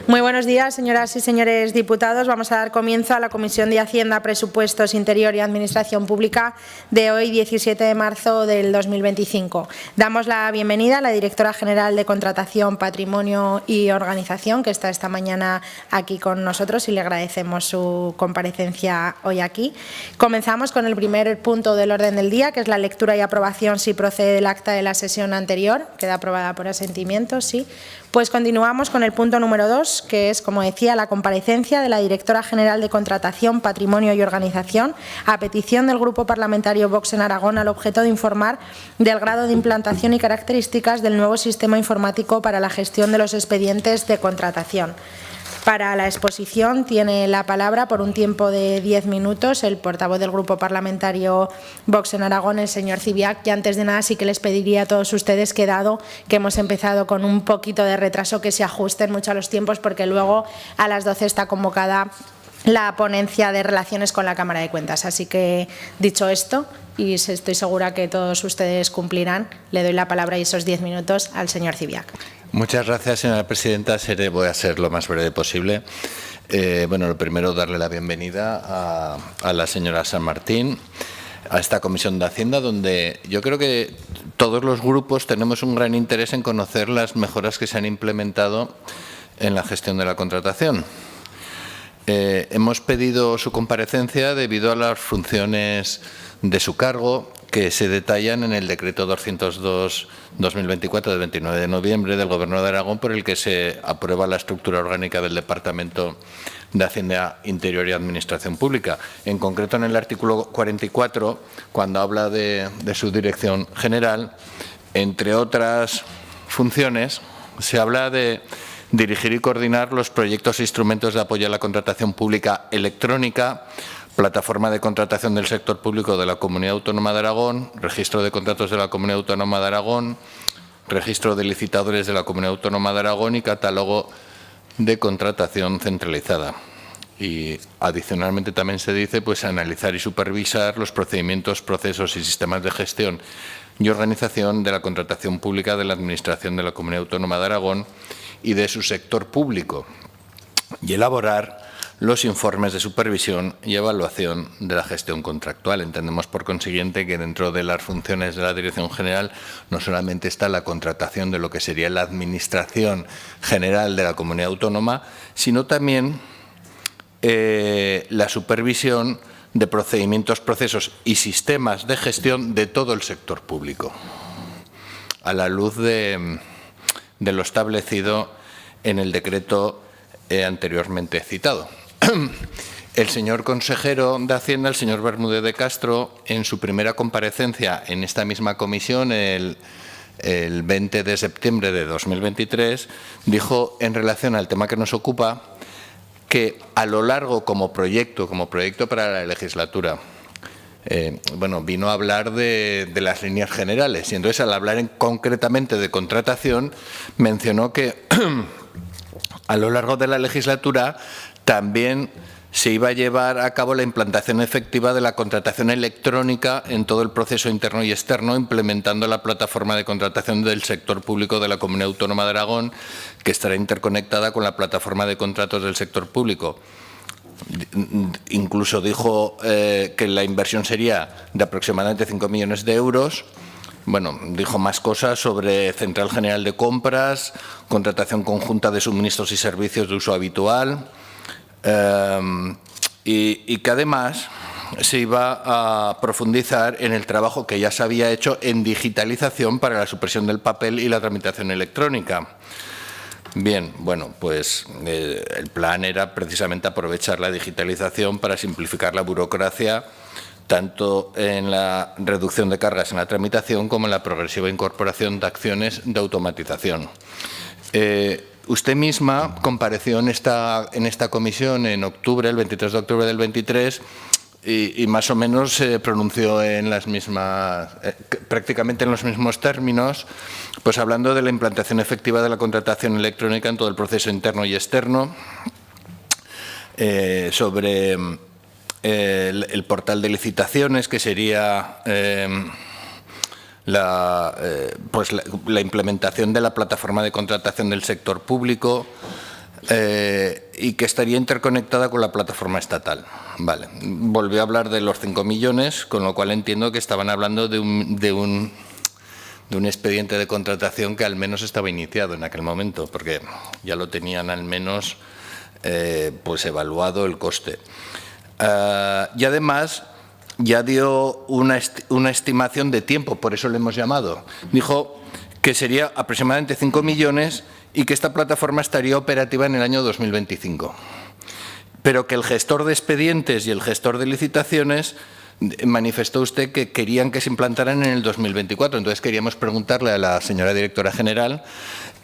Muy buenos días, señoras y señores diputados. Vamos a dar comienzo a la Comisión de Hacienda, Presupuestos, Interior y Administración Pública de hoy, 17 de marzo del 2025. Damos la bienvenida a la Directora General de Contratación, Patrimonio y Organización, que está esta mañana aquí con nosotros, y le agradecemos su comparecencia hoy aquí. Comenzamos con el primer punto del orden del día, que es la lectura y aprobación, si procede, del acta de la sesión anterior. Queda aprobada por asentimiento, sí. Pues continuamos con el punto número 2, que es, como decía, la comparecencia de la Directora General de Contratación, Patrimonio y Organización, a petición del Grupo Parlamentario Vox en Aragón, al objeto de informar del grado de implantación y características del nuevo sistema informático para la gestión de los expedientes de contratación. Para la exposición tiene la palabra, por un tiempo de 10 minutos, el portavoz del Grupo Parlamentario Vox en Aragón, el señor Zibiac. Y antes de nada sí que les pediría a todos ustedes que, dado que hemos empezado con un poquito de retraso, que se ajusten mucho a los tiempos, porque luego a las 12 está convocada la ponencia de relaciones con la Cámara de Cuentas. Así que, dicho esto, y estoy segura que todos ustedes cumplirán, le doy la palabra y esos 10 minutos al señor Zibiac. Muchas gracias, señora presidenta. Voy a ser lo más breve posible. Bueno, lo primero, darle la bienvenida a la señora San Martín, a esta Comisión de Hacienda, donde yo creo que todos los grupos tenemos un gran interés en conocer las mejoras que se han implementado en la gestión de la contratación. Hemos pedido su comparecencia debido a las funciones de su cargo que se detallan en el Decreto 202/2024 del 29 de noviembre del Gobierno de Aragón, por el que se aprueba la estructura orgánica del Departamento de Hacienda, Interior y Administración Pública. En concreto, en el artículo 44, cuando habla de su dirección general, entre otras funciones, se habla de dirigir y coordinar los proyectos e instrumentos de apoyo a la contratación pública electrónica, plataforma de contratación del sector público de la Comunidad Autónoma de Aragón, registro de contratos de la Comunidad Autónoma de Aragón, registro de licitadores de la Comunidad Autónoma de Aragón y catálogo de contratación centralizada. Y adicionalmente también se dice, pues, analizar y supervisar los procedimientos, procesos y sistemas de gestión y organización de la contratación pública de la Administración de la Comunidad Autónoma de Aragón y de su sector público, y elaborar los informes de supervisión y evaluación de la gestión contractual. Entendemos, por consiguiente, que dentro de las funciones de la Dirección General no solamente está la contratación de lo que sería la Administración General de la Comunidad Autónoma, sino también la supervisión de procedimientos, procesos y sistemas de gestión de todo el sector público, a la luz de lo establecido en el decreto anteriormente citado. El señor consejero de Hacienda, el señor Bermúdez de Castro, en su primera comparecencia en esta misma comisión, el 20 de septiembre de 2023, dijo, en relación al tema que nos ocupa, que a lo largo como proyecto para la legislatura, bueno, vino a hablar de las líneas generales, y entonces, al hablar concretamente de contratación, mencionó que a lo largo de la legislatura también se iba a llevar a cabo la implantación efectiva de la contratación electrónica en todo el proceso interno y externo, implementando la plataforma de contratación del sector público de la Comunidad Autónoma de Aragón, que estará interconectada con la plataforma de contratos del sector público. Incluso dijo que la inversión sería de aproximadamente 5 millones de euros. Bueno, dijo más cosas sobre Central General de Compras, contratación conjunta de suministros y servicios de uso habitual, y que además se iba a profundizar en el trabajo que ya se había hecho en digitalización para la supresión del papel y la tramitación electrónica. Bien, bueno, pues el plan era precisamente aprovechar la digitalización para simplificar la burocracia, tanto en la reducción de cargas en la tramitación como en la progresiva incorporación de acciones de automatización. Usted misma compareció en esta comisión en octubre, el 23 de octubre del 23, y más o menos se pronunció en las mismas, prácticamente en los mismos términos, pues hablando de la implantación efectiva de la contratación electrónica en todo el proceso interno y externo, sobre el portal de licitaciones, que sería la implementación de la plataforma de contratación del sector público, y que estaría interconectada con la plataforma estatal. Vale. Volvió a hablar de los 5 millones, con lo cual entiendo que estaban hablando de un expediente de contratación que al menos estaba iniciado en aquel momento, porque ya lo tenían al menos pues evaluado el coste. Y además ya dio una estimación de tiempo, por eso le hemos llamado. Dijo que sería aproximadamente 5 millones y que esta plataforma estaría operativa en el año 2025. Pero que el gestor de expedientes y el gestor de licitaciones manifestó usted que querían que se implantaran en el 2024. Entonces queríamos preguntarle a la señora directora general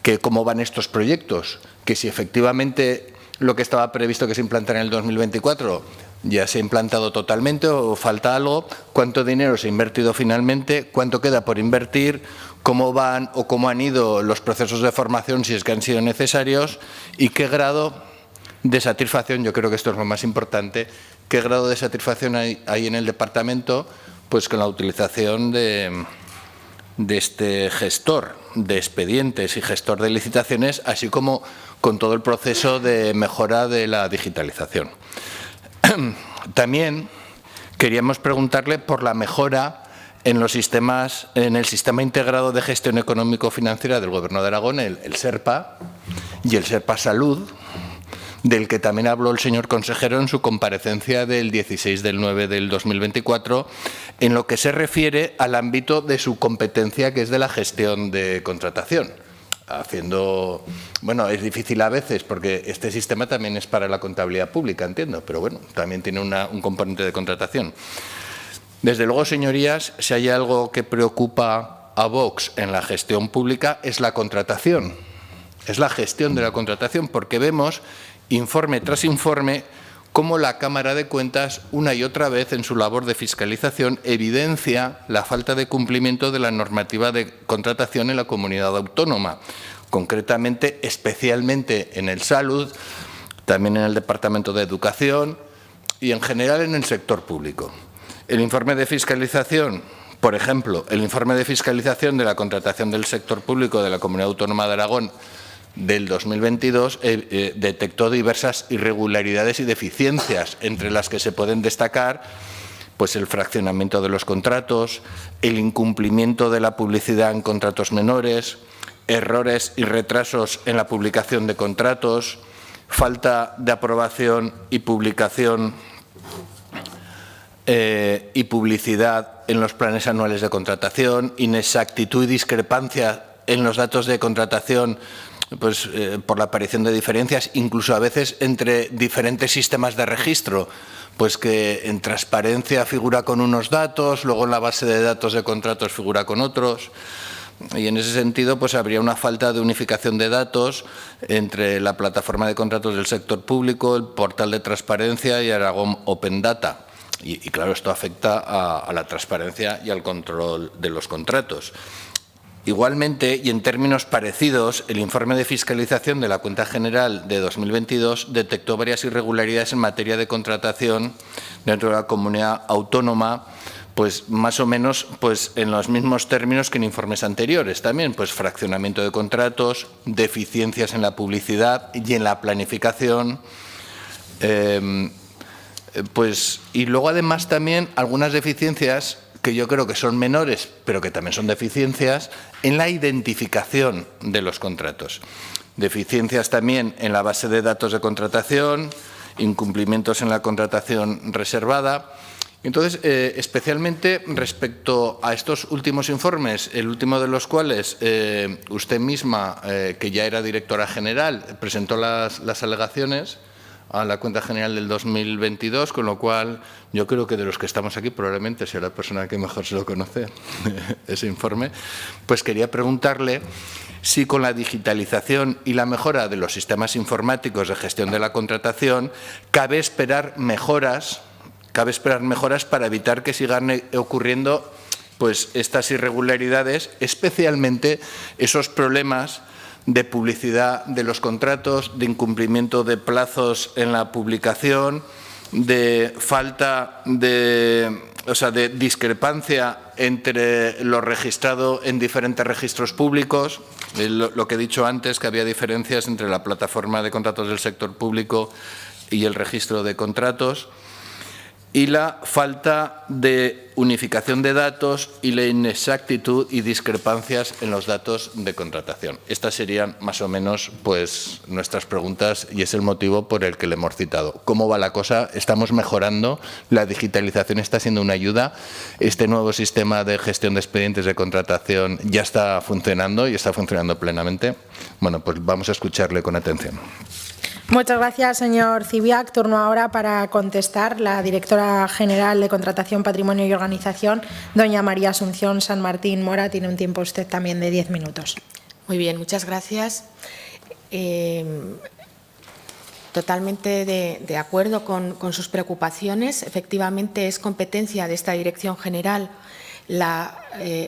que cómo van estos proyectos, que si efectivamente lo que estaba previsto que se implantara en el 2024 ya se ha implantado totalmente o falta algo, cuánto dinero se ha invertido finalmente, cuánto queda por invertir, cómo van o cómo han ido los procesos de formación si es que han sido necesarios y qué grado de satisfacción, yo creo que esto es lo más importante, qué grado de satisfacción hay en el departamento pues con la utilización de este gestor de expedientes y gestor de licitaciones, así como con todo el proceso de mejora de la digitalización. También queríamos preguntarle por la mejora en los sistemas, en el Sistema Integrado de Gestión Económico-Financiera del Gobierno de Aragón, el SERPA y el SERPA Salud, del que también habló el señor consejero en su comparecencia del 16/9 del 2024, en lo que se refiere al ámbito de su competencia, que es de la gestión de contratación. Bueno, es difícil a veces porque este sistema también es para la contabilidad pública, entiendo, pero bueno, también tiene un componente de contratación. Desde luego, señorías, si hay algo que preocupa a Vox en la gestión pública es la contratación, es la gestión de la contratación, porque vemos informe tras informe cómo la Cámara de Cuentas, una y otra vez en su labor de fiscalización, evidencia la falta de cumplimiento de la normativa de contratación en la comunidad autónoma, concretamente, especialmente en el Salud, también en el Departamento de Educación y en general en el sector público. El informe de fiscalización, por ejemplo, el informe de fiscalización de la contratación del sector público de la Comunidad Autónoma de Aragón del 2022 detectó diversas irregularidades y deficiencias, entre las que se pueden destacar pues, el fraccionamiento de los contratos, el incumplimiento de la publicidad en contratos menores, errores y retrasos en la publicación de contratos, falta de aprobación y publicación y publicidad en los planes anuales de contratación, inexactitud y discrepancia en los datos de contratación pues, por la aparición de diferencias, incluso a veces entre diferentes sistemas de registro, pues que en transparencia figura con unos datos, luego en la base de datos de contratos figura con otros. Y en ese sentido pues habría una falta de unificación de datos entre la plataforma de contratos del sector público, el portal de transparencia y Aragón Open Data. Y claro, esto afecta a la transparencia y al control de los contratos. Igualmente, y en términos parecidos, el informe de fiscalización de la Cuenta General de 2022 detectó varias irregularidades en materia de contratación dentro de la comunidad autónoma, pues más o menos pues, en los mismos términos que en informes anteriores también, pues fraccionamiento de contratos, deficiencias en la publicidad y en la planificación, y luego además también algunas deficiencias que yo creo que son menores, pero que también son deficiencias, en la identificación de los contratos. Deficiencias también en la base de datos de contratación, incumplimientos en la contratación reservada. Entonces, especialmente respecto a estos últimos informes, el último de los cuales usted misma, que ya era directora general, presentó las alegaciones a la Cuenta General del 2022, con lo cual yo creo que de los que estamos aquí probablemente sea la persona que mejor se lo conoce, ese informe, pues quería preguntarle si con la digitalización y la mejora de los sistemas informáticos de gestión de la contratación cabe esperar mejoras para evitar que sigan ocurriendo pues, estas irregularidades, especialmente esos problemas de publicidad de los contratos, de incumplimiento de plazos en la publicación, de falta de discrepancia entre lo registrado en diferentes registros públicos, lo que he dicho antes, que había diferencias entre la plataforma de contratos del sector público y el registro de contratos, y la falta de unificación de datos y la inexactitud y discrepancias en los datos de contratación. Estas serían más o menos pues, nuestras preguntas y es el motivo por el que le hemos citado. ¿Cómo va la cosa? ¿Estamos mejorando? ¿La digitalización está siendo una ayuda? ¿Este nuevo sistema de gestión de expedientes de contratación ya está funcionando y está funcionando plenamente? Bueno, pues vamos a escucharle con atención. Muchas gracias, señor Cibiac. Turno ahora para contestar la directora general de Contratación, Patrimonio y Organización, doña María Asunción San Martín Mora. Tiene un tiempo usted también de 10 minutos. Muy bien, muchas gracias. Totalmente de acuerdo con sus preocupaciones. Efectivamente, es competencia de esta Dirección General la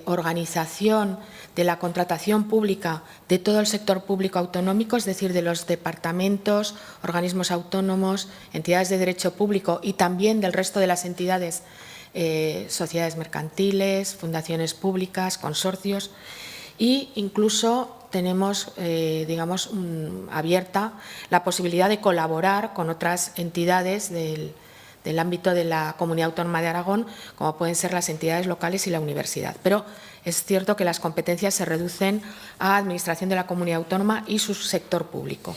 organización de la contratación pública de todo el sector público autonómico, es decir, de los departamentos, organismos autónomos, entidades de derecho público y también del resto de las entidades, sociedades mercantiles, fundaciones públicas, consorcios, e incluso tenemos, digamos, abierta la posibilidad de colaborar con otras entidades del ámbito de la Comunidad Autónoma de Aragón, como pueden ser las entidades locales y la universidad. Pero es cierto que las competencias se reducen a Administración de la Comunidad Autónoma y su sector público.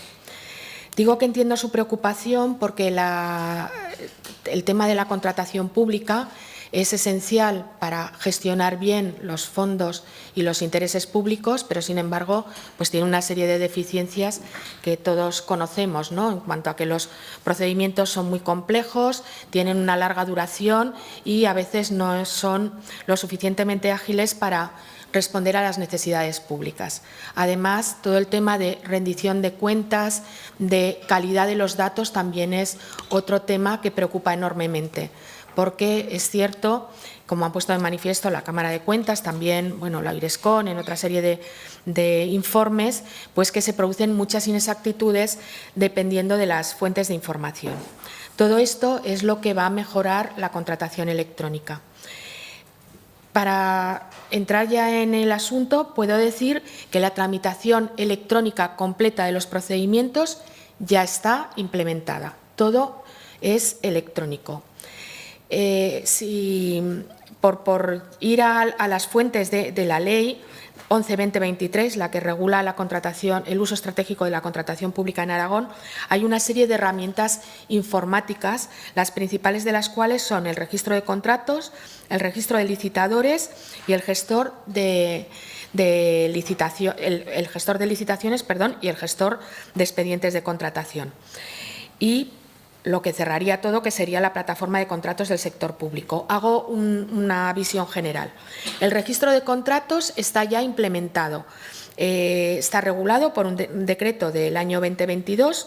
Digo que entiendo su preocupación porque el tema de la contratación pública es esencial para gestionar bien los fondos y los intereses públicos, pero, sin embargo, pues tiene una serie de deficiencias que todos conocemos, ¿no? En cuanto a que los procedimientos son muy complejos, tienen una larga duración y a veces no son lo suficientemente ágiles para responder a las necesidades públicas. Además, todo el tema de rendición de cuentas, de calidad de los datos, también es otro tema que preocupa enormemente, porque es cierto, como han puesto de manifiesto la Cámara de Cuentas, también la Irescon, en otra serie de informes, pues que se producen muchas inexactitudes dependiendo de las fuentes de información. Todo esto es lo que va a mejorar la contratación electrónica. Para entrar ya en el asunto, puedo decir que la tramitación electrónica completa de los procedimientos ya está implementada. Todo es electrónico. Por ir a las fuentes de la Ley 11-2023, la que regula la contratación, el uso estratégico de la contratación pública en Aragón, hay una serie de herramientas informáticas, las principales de las cuales son el registro de contratos, el registro de licitadores y el gestor de licitaciones, y el gestor de expedientes de contratación. Y lo que cerraría todo, que sería la plataforma de contratos del sector público. Hago una visión general. El registro de contratos está ya implementado. Está regulado por un decreto del año 2022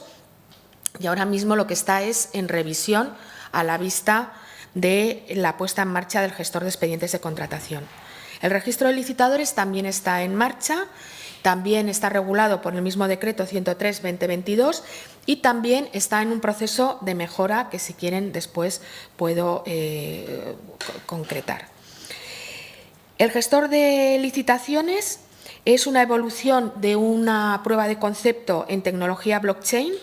y ahora mismo lo que está es en revisión a la vista de la puesta en marcha del gestor de expedientes de contratación. El registro de licitadores también está en marcha. También está regulado por el mismo decreto 103-2022 y también está en un proceso de mejora que, si quieren, después puedo concretar. El gestor de licitaciones es una evolución de una prueba de concepto en tecnología blockchain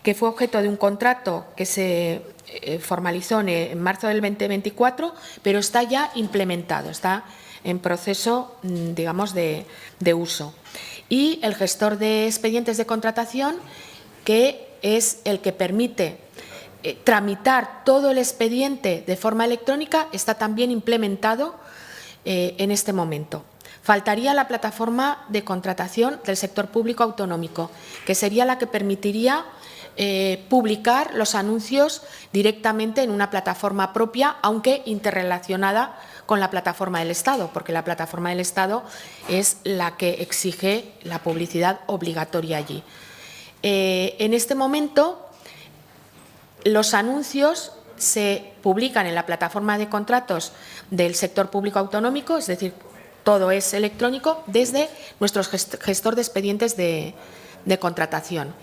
que fue objeto de un contrato que se formalizó en marzo del 2024, pero está ya implementado, está en proceso, digamos, de uso. Y el gestor de expedientes de contratación, que es el que permite tramitar todo el expediente de forma electrónica, está también implementado en este momento. Faltaría la plataforma de contratación del sector público autonómico, que sería la que permitiría publicar los anuncios directamente en una plataforma propia, aunque interrelacionada con la plataforma del Estado, porque la plataforma del Estado es la que exige la publicidad obligatoria allí. En este momento, los anuncios se publican en la plataforma de contratos del sector público autonómico, es decir, todo es electrónico desde nuestro gestor de expedientes de contratación.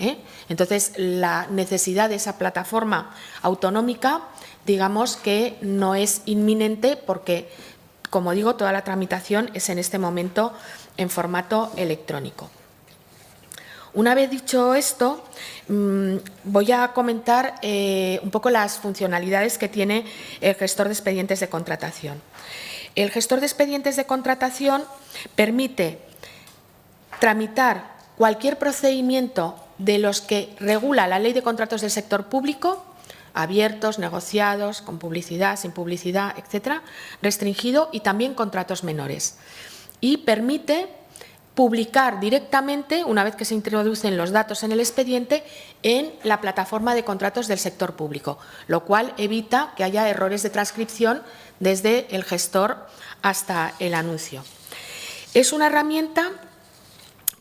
Entonces, la necesidad de esa plataforma autonómica, digamos que no es inminente, porque como digo, toda la tramitación es en este momento en formato electrónico. Una vez dicho esto, voy a comentar un poco las funcionalidades que tiene el gestor de expedientes de contratación. El gestor de expedientes de contratación permite tramitar cualquier procedimiento de los que regula la Ley de Contratos del Sector Público, abiertos, negociados, con publicidad, sin publicidad, etcétera, restringido, y también contratos menores. Y permite publicar directamente, una vez que se introducen los datos en el expediente, en la plataforma de contratos del sector público, lo cual evita que haya errores de transcripción desde el gestor hasta el anuncio. Es una herramienta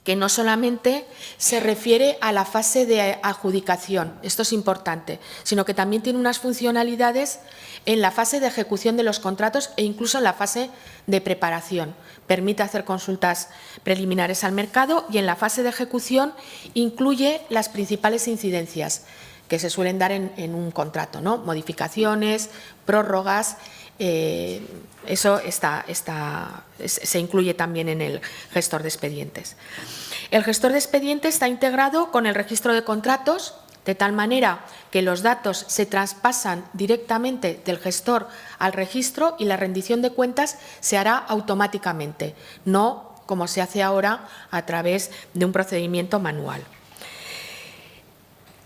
que no solamente se refiere a la fase de adjudicación, esto es importante, sino que también tiene unas funcionalidades en la fase de ejecución de los contratos e incluso en la fase de preparación. Permite hacer consultas preliminares al mercado y en la fase de ejecución incluye las principales incidencias que se suelen dar en un contrato, ¿no? Modificaciones, prórrogas. Eso se incluye también en el gestor de expedientes. El gestor de expedientes está integrado con el registro de contratos, de tal manera que los datos se traspasan directamente del gestor al registro y la rendición de cuentas se hará automáticamente, no como se hace ahora a través de un procedimiento manual.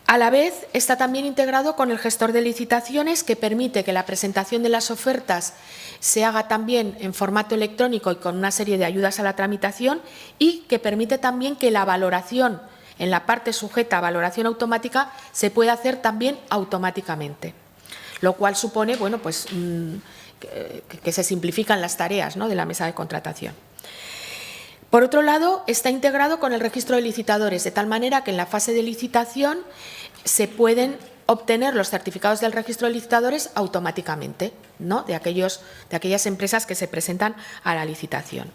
A la vez, está también integrado con el gestor de licitaciones, que permite que la presentación de las ofertas se haga también en formato electrónico y con una serie de ayudas a la tramitación, y que permite también que la valoración en la parte sujeta a valoración automática se pueda hacer también automáticamente, lo cual supone, bueno, pues, que se simplifican las tareas, ¿no?, de la mesa de contratación. Por otro lado, está integrado con el registro de licitadores, de tal manera que en la fase de licitación se pueden obtener los certificados del registro de licitadores automáticamente, ¿no?, de aquellas empresas que se presentan a la licitación.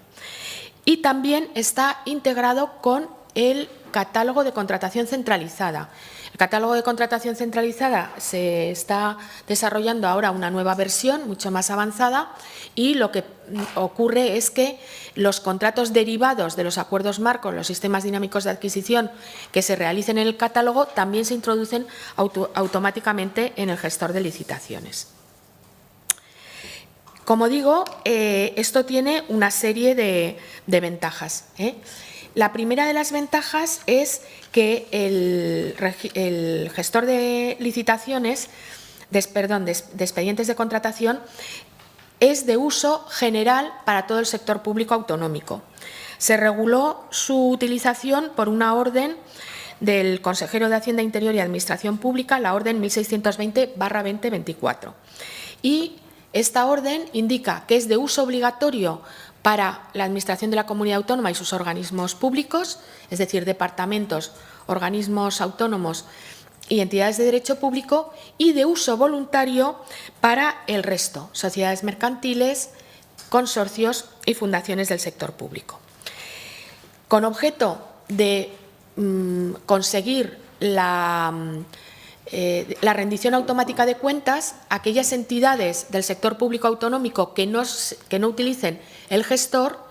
Y también está integrado con el catálogo de contratación centralizada. El catálogo de contratación centralizada se está desarrollando ahora una nueva versión mucho más avanzada, y lo que ocurre es que los contratos derivados de los acuerdos marco, los sistemas dinámicos de adquisición que se realicen en el catálogo, también se introducen automáticamente en el gestor de licitaciones. Como digo, esto tiene una serie de ventajas, La primera de las ventajas es que el gestor de licitaciones, de expedientes de contratación, es de uso general para todo el sector público autonómico. Se reguló su utilización por una orden del consejero de Hacienda, Interior y Administración Pública, la orden 1620/2024. Y esta orden indica que es de uso obligatorio para la Administración de la Comunidad Autónoma y sus organismos públicos, es decir, departamentos, organismos autónomos y entidades de derecho público, y de uso voluntario para el resto, sociedades mercantiles, consorcios y fundaciones del sector público. Con objeto de conseguir la rendición automática de cuentas, aquellas entidades del sector público autonómico que no utilicen el gestor,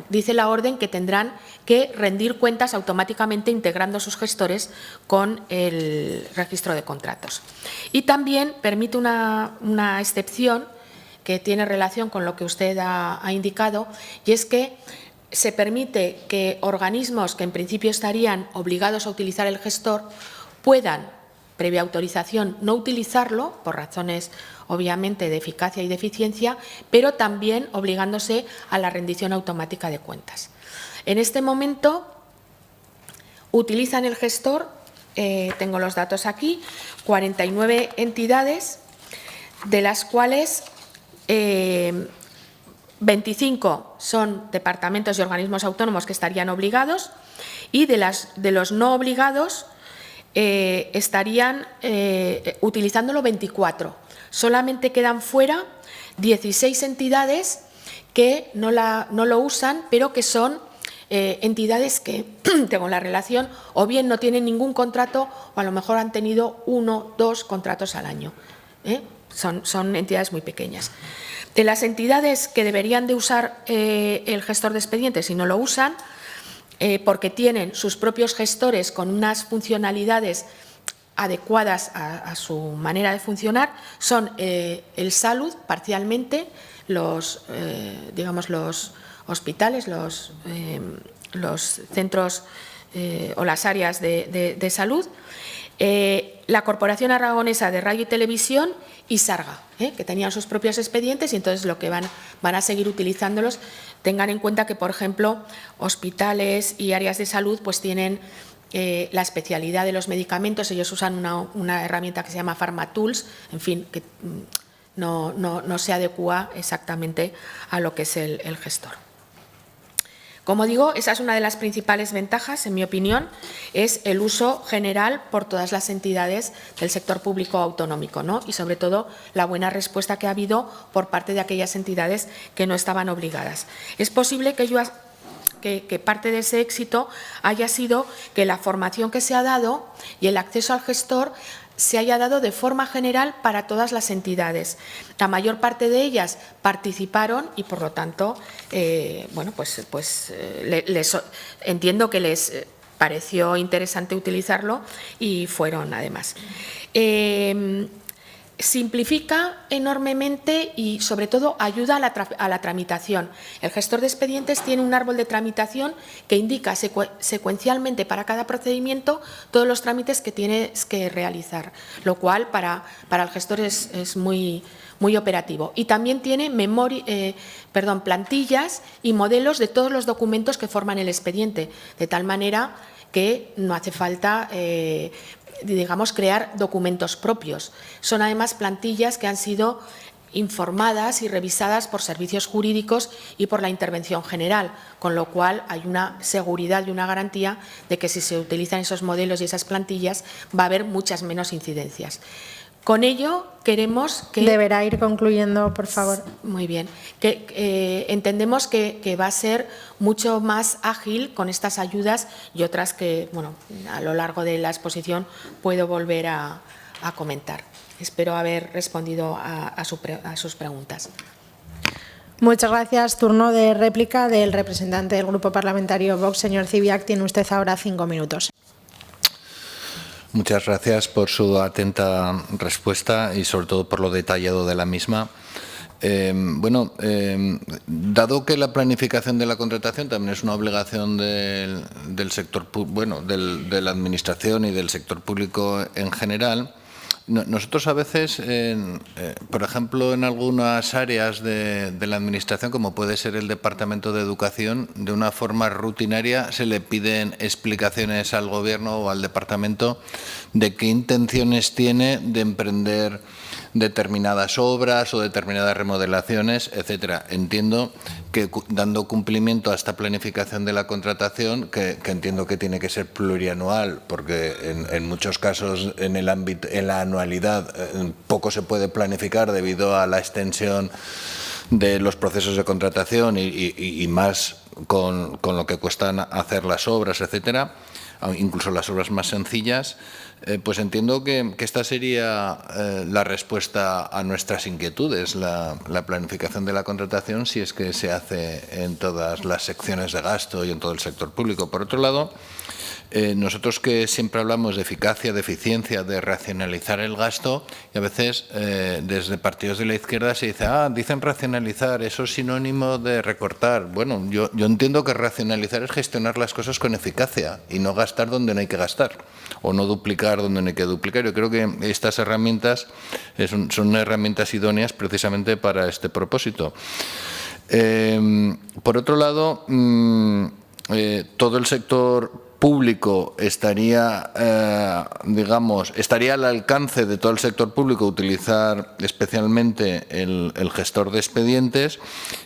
dice la orden que tendrán que rendir cuentas automáticamente integrando sus gestores con el registro de contratos. Y también permite una excepción que tiene relación con lo que usted ha indicado, y es que se permite que organismos que en principio estarían obligados a utilizar el gestor puedan, previa autorización, no utilizarlo por razones obviamente de eficacia y de eficiencia, pero también obligándose a la rendición automática de cuentas. En este momento utilizan el gestor, tengo los datos aquí, 49 entidades, de las cuales 25 son departamentos y organismos autónomos que estarían obligados, y de los no obligados estarían utilizándolo 24. Solamente quedan fuera 16 entidades que no lo usan, pero que son entidades que, tengo la relación, o bien no tienen ningún contrato, o a lo mejor han tenido 1 o 2 contratos al año. son entidades muy pequeñas. De las entidades que deberían de usar el gestor de expedientes y no lo usan, porque tienen sus propios gestores con unas funcionalidades adecuadas a su manera de funcionar, son el Salud, parcialmente, digamos, los hospitales, los centros o las áreas de salud, la Corporación Aragonesa de Radio y Televisión y Sarga, que tenían sus propios expedientes y entonces lo que van a seguir utilizándolos. Tengan en cuenta que, por ejemplo, hospitales y áreas de salud pues tienen la especialidad de los medicamentos. Ellos usan una herramienta que se llama PharmaTools, en fin, que no se adecúa exactamente a lo que es el gestor. Como digo, esa es una de las principales ventajas, en mi opinión, es el uso general por todas las entidades del sector público autonómico, ¿no? Y sobre todo la buena respuesta que ha habido por parte de aquellas entidades que no estaban obligadas. Es posible que parte de ese éxito haya sido que la formación que se ha dado y el acceso al gestor se haya dado de forma general para todas las entidades. La mayor parte de ellas participaron y, por lo tanto, bueno, entiendo que les pareció interesante utilizarlo y fueron, además. Simplifica enormemente y, sobre todo, ayuda a la tramitación. El gestor de expedientes tiene un árbol de tramitación que indica secuencialmente para cada procedimiento todos los trámites que tienes que realizar, lo cual para el gestor es muy operativo. Y también tiene plantillas y modelos de todos los documentos que forman el expediente, de tal manera que no hace falta digamos, crear documentos propios. Son además plantillas que han sido informadas y revisadas por servicios jurídicos y por la intervención general, con lo cual hay una seguridad y una garantía de que si se utilizan esos modelos y esas plantillas va a haber muchas menos incidencias. Con ello queremos que… Deberá ir concluyendo, por favor. Muy bien. Entendemos que va a ser mucho más ágil con estas ayudas y otras que, bueno, a lo largo de la exposición puedo volver a comentar. Espero haber respondido a sus preguntas. Muchas gracias. Turno de réplica del representante del Grupo Parlamentario Vox, señor Cibiac. Tiene usted ahora 5 minutos. Muchas gracias por su atenta respuesta y sobre todo por lo detallado de la misma. Dado que la planificación de la contratación también es una obligación del sector, de la Administración y del sector público en general, nosotros a veces, por ejemplo, en algunas áreas de la Administración, como puede ser el Departamento de Educación, de una forma rutinaria se le piden explicaciones al Gobierno o al Departamento de qué intenciones tiene de emprender determinadas obras o determinadas remodelaciones, etcétera. Entiendo que dando cumplimiento a esta planificación de la contratación, que entiendo que tiene que ser plurianual, porque en muchos casos en la anualidad poco se puede planificar debido a la extensión de los procesos de contratación y más con lo que cuestan hacer las obras, etcétera, incluso las obras más sencillas. Pues entiendo que esta sería la respuesta a nuestras inquietudes, la planificación de la contratación, si es que se hace en todas las secciones de gasto y en todo el sector público. Por otro lado, nosotros que siempre hablamos de eficacia, de eficiencia, de racionalizar el gasto, y a veces desde partidos de la izquierda se dice, dicen racionalizar, eso es sinónimo de recortar. Bueno, yo entiendo que racionalizar es gestionar las cosas con eficacia y no gastar donde no hay que gastar o no duplicar donde no hay que duplicar. Yo creo que estas herramientas son herramientas idóneas precisamente para este propósito. Por otro lado, todo el sector público estaría al alcance de todo el sector público utilizar especialmente el gestor de expedientes.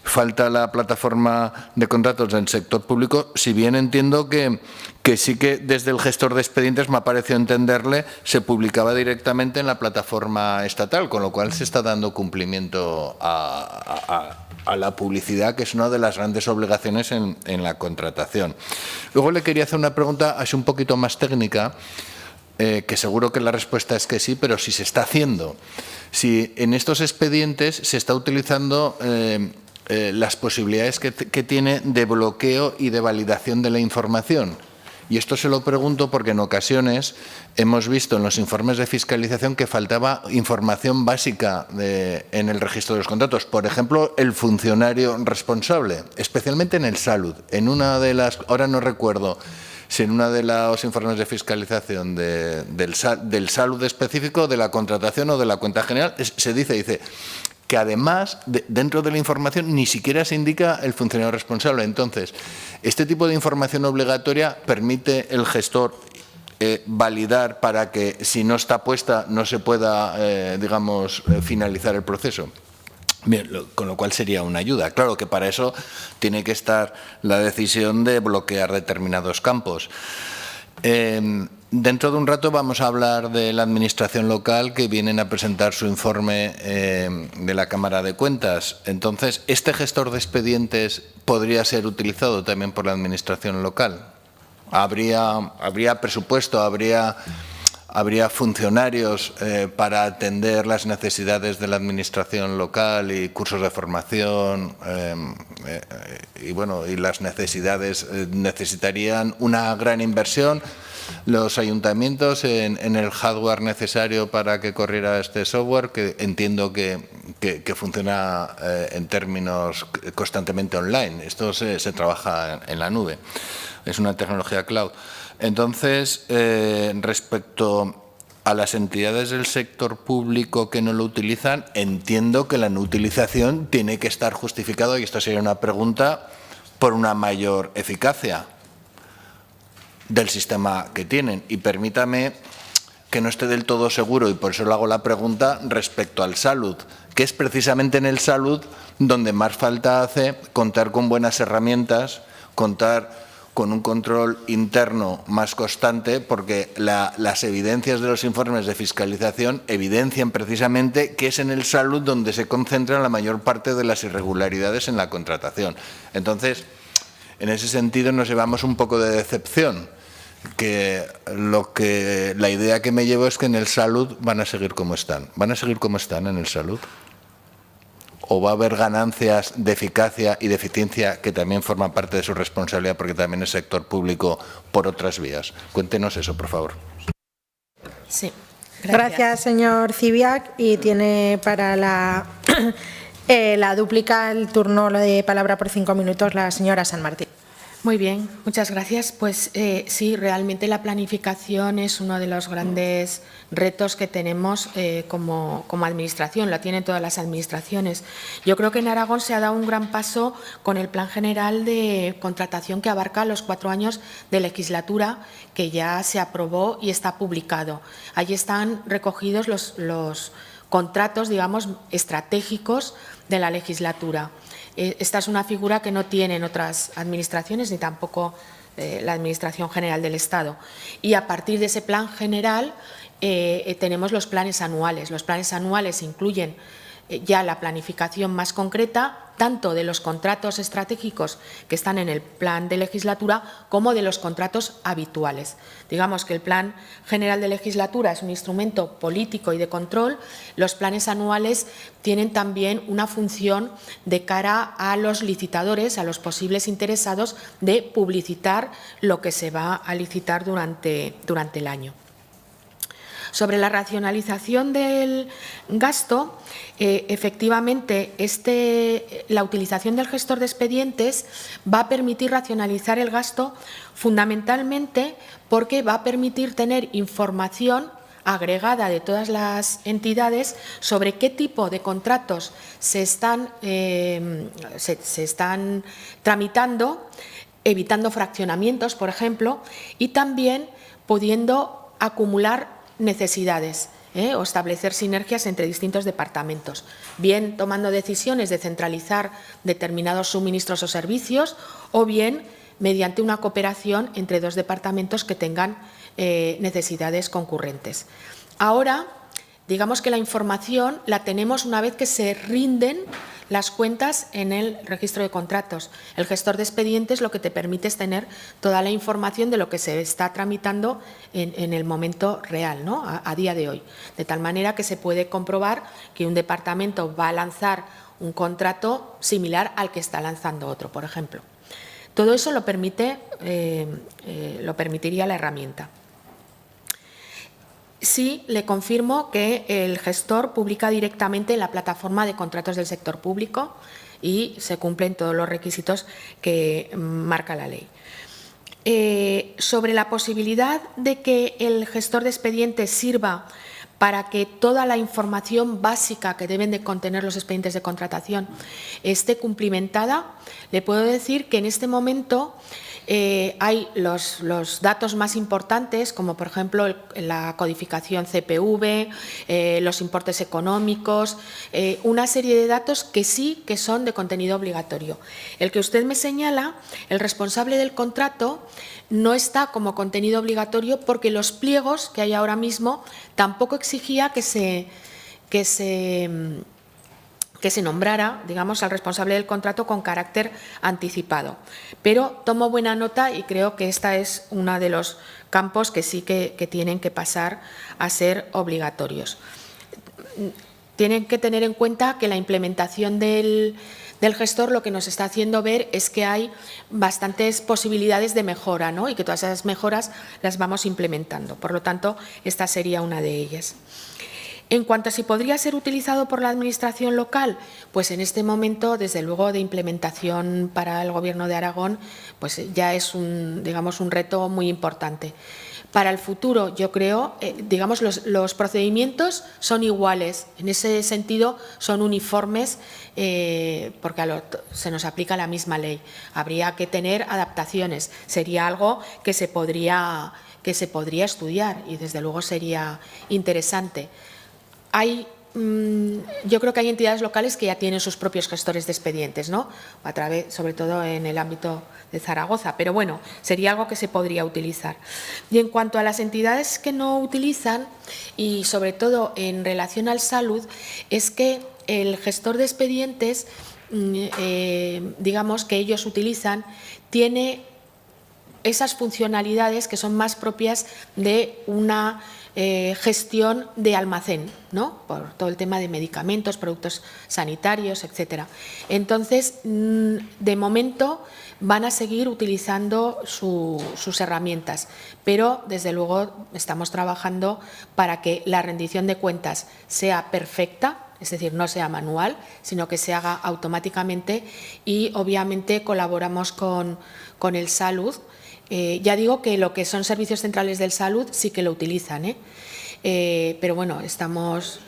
Falta la plataforma de contratos del sector público, si bien entiendo que sí que desde el gestor de expedientes, me ha parecido entenderle, se publicaba directamente en la plataforma estatal, con lo cual se está dando cumplimiento a la publicidad, que es una de las grandes obligaciones en la contratación. Luego le quería hacer una pregunta así un poquito más técnica. que seguro que la respuesta es que sí, pero si se está haciendo, si en estos expedientes se está utilizando las posibilidades que tiene de bloqueo y de validación de la información. Y esto se lo pregunto porque en ocasiones hemos visto en los informes de fiscalización que faltaba información básica en el registro de los contratos. Por ejemplo, el funcionario responsable, especialmente en el Salud. En una de las, ahora no recuerdo si en uno de los informes de fiscalización del Salud específico, de la contratación o de la cuenta general, se dice que además, dentro de la información, ni siquiera se indica el funcionario responsable. Entonces, este tipo de información obligatoria permite el gestor validar para que, si no está puesta, no se pueda, digamos, finalizar el proceso. Bien, con lo cual sería una ayuda. Claro que para eso tiene que estar la decisión de bloquear determinados campos. Dentro de un rato vamos a hablar de la Administración local, que vienen a presentar su informe de la Cámara de Cuentas. Entonces, ¿este gestor de expedientes podría ser utilizado también por la Administración local? ¿Habría presupuesto, habría funcionarios para atender las necesidades de la Administración local y cursos de formación? Y las necesidades necesitarían una gran inversión. Los ayuntamientos en el hardware necesario para que corriera este software, que entiendo que funciona en términos constantemente online. Esto se trabaja en la nube. Es una tecnología cloud. Entonces, respecto a las entidades del sector público que no lo utilizan, entiendo que la no utilización tiene que estar justificado, y esto sería una pregunta, por una mayor eficacia del sistema que tienen. Y permítame que no esté del todo seguro, y por eso le hago la pregunta respecto al Salud, que es precisamente en el Salud donde más falta hace contar con buenas herramientas, contar con un control interno más constante, porque las evidencias de los informes de fiscalización evidencian precisamente que es en el Salud donde se concentran la mayor parte de las irregularidades en la contratación. Entonces, en ese sentido nos llevamos un poco de decepción, que la idea que me llevo es que en el Salud van a seguir como están. ¿Van a seguir como están en el Salud? ¿O va a haber ganancias de eficacia y de eficiencia, que también forman parte de su responsabilidad, porque también es sector público, por otras vías? Cuéntenos eso, por favor. Sí. Gracias, señor Cibiac. Y tiene para la dúplica el turno de palabra por 5 minutos la señora San Martín. Muy bien, muchas gracias. Pues sí, realmente la planificación es uno de los grandes retos que tenemos como Administración, la tienen todas las administraciones. Yo creo que en Aragón se ha dado un gran paso con el Plan General de Contratación, que abarca los 4 años de legislatura, que ya se aprobó y está publicado. Allí están recogidos los contratos, digamos, estratégicos de la legislatura. Esta es una figura que no tienen otras administraciones, ni tampoco la Administración General del Estado. Y a partir de ese plan general tenemos los planes anuales. Los planes anuales incluyen ya la planificación más concreta, tanto de los contratos estratégicos que están en el plan de legislatura como de los contratos habituales. Digamos que el Plan General de Legislatura es un instrumento político y de control. Los planes anuales tienen también una función de cara a los licitadores, a los posibles interesados, de publicitar lo que se va a licitar durante el año. Sobre la racionalización del gasto, efectivamente, la utilización del gestor de expedientes va a permitir racionalizar el gasto, fundamentalmente porque va a permitir tener información agregada de todas las entidades sobre qué tipo de contratos se están tramitando, evitando fraccionamientos, por ejemplo, y también pudiendo acumular necesidades o establecer sinergias entre distintos departamentos, bien tomando decisiones de centralizar determinados suministros o servicios, o bien mediante una cooperación entre 2 departamentos que tengan necesidades concurrentes. Ahora, digamos que la información la tenemos una vez que se rinden las cuentas en el registro de contratos. El gestor de expedientes lo que te permite es tener toda la información de lo que se está tramitando en el momento real, ¿no? A día de hoy. De tal manera que se puede comprobar que un departamento va a lanzar un contrato similar al que está lanzando otro, por ejemplo. Todo eso lo permitiría la herramienta. Sí, le confirmo que el gestor publica directamente en la plataforma de contratos del sector público y se cumplen todos los requisitos que marca la ley. Sobre la posibilidad de que el gestor de expedientes sirva para que toda la información básica que deben de contener los expedientes de contratación esté cumplimentada, le puedo decir que en este momento hay los datos más importantes, como por ejemplo la codificación CPV, los importes económicos, una serie de datos que sí que son de contenido obligatorio. El que usted me señala, el responsable del contrato, no está como contenido obligatorio porque los pliegos que hay ahora mismo tampoco exigía que se nombrara, digamos, al responsable del contrato con carácter anticipado. Pero tomo buena nota y creo que esta es uno de los campos que sí que tienen que pasar a ser obligatorios. Tienen que tener en cuenta que la implementación del gestor lo que nos está haciendo ver es que hay bastantes posibilidades de mejora, ¿no? Y que todas esas mejoras las vamos implementando. Por lo tanto, esta sería una de ellas. En cuanto a si podría ser utilizado por la Administración local, pues en este momento, desde luego, de implementación para el Gobierno de Aragón, pues ya es un reto muy importante. Para el futuro, yo creo, digamos, los procedimientos son iguales, en ese sentido son uniformes porque se nos aplica la misma ley. Habría que tener adaptaciones, sería algo que se podría estudiar y desde luego sería interesante. Yo creo que hay entidades locales que ya tienen sus propios gestores de expedientes, ¿no? Sobre todo en el ámbito de Zaragoza, pero bueno, sería algo que se podría utilizar. Y en cuanto a las entidades que no utilizan, y sobre todo en relación al salud, es que el gestor de expedientes, digamos, que ellos utilizan, tiene esas funcionalidades que son más propias de una gestión de almacén, ¿no? Por todo el tema de medicamentos, productos sanitarios, etcétera. Entonces, de momento van a seguir utilizando sus herramientas, pero desde luego estamos trabajando para que la rendición de cuentas sea perfecta, es decir, no sea manual, sino que se haga automáticamente y obviamente colaboramos con el Salud. Ya digo que lo que son servicios centrales del salud sí que lo utilizan, pero bueno, estamos…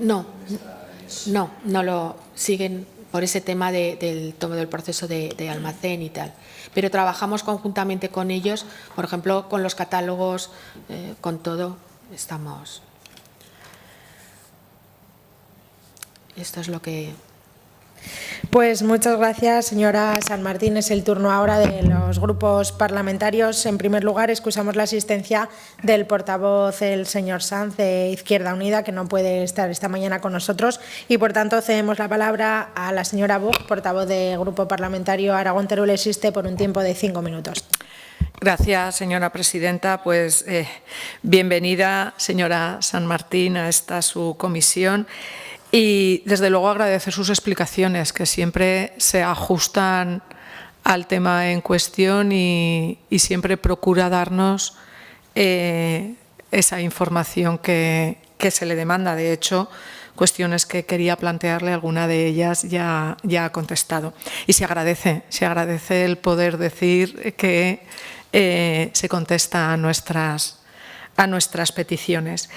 No lo siguen por ese tema todo el proceso de almacén y tal. Pero trabajamos conjuntamente con ellos, por ejemplo, con los catálogos, con todo, estamos… Esto es lo que… Pues muchas gracias, señora San Martín. Es el turno ahora de los grupos parlamentarios. En primer lugar, excusamos la asistencia del portavoz, el señor Sanz, de Izquierda Unida, que no puede estar esta mañana con nosotros, y por tanto cedemos la palabra a la señora Buch, portavoz del Grupo Parlamentario Aragón-Teruel Existe, por un tiempo de 5 minutos. Gracias, señora presidenta. Pues bienvenida, señora San Martín, a esta su comisión. Y, desde luego, agradecer sus explicaciones, que siempre se ajustan al tema en cuestión y siempre procura darnos esa información que se le demanda. De hecho, cuestiones que quería plantearle, alguna de ellas ya ha contestado. Y se agradece el poder decir que se contesta a nuestras peticiones.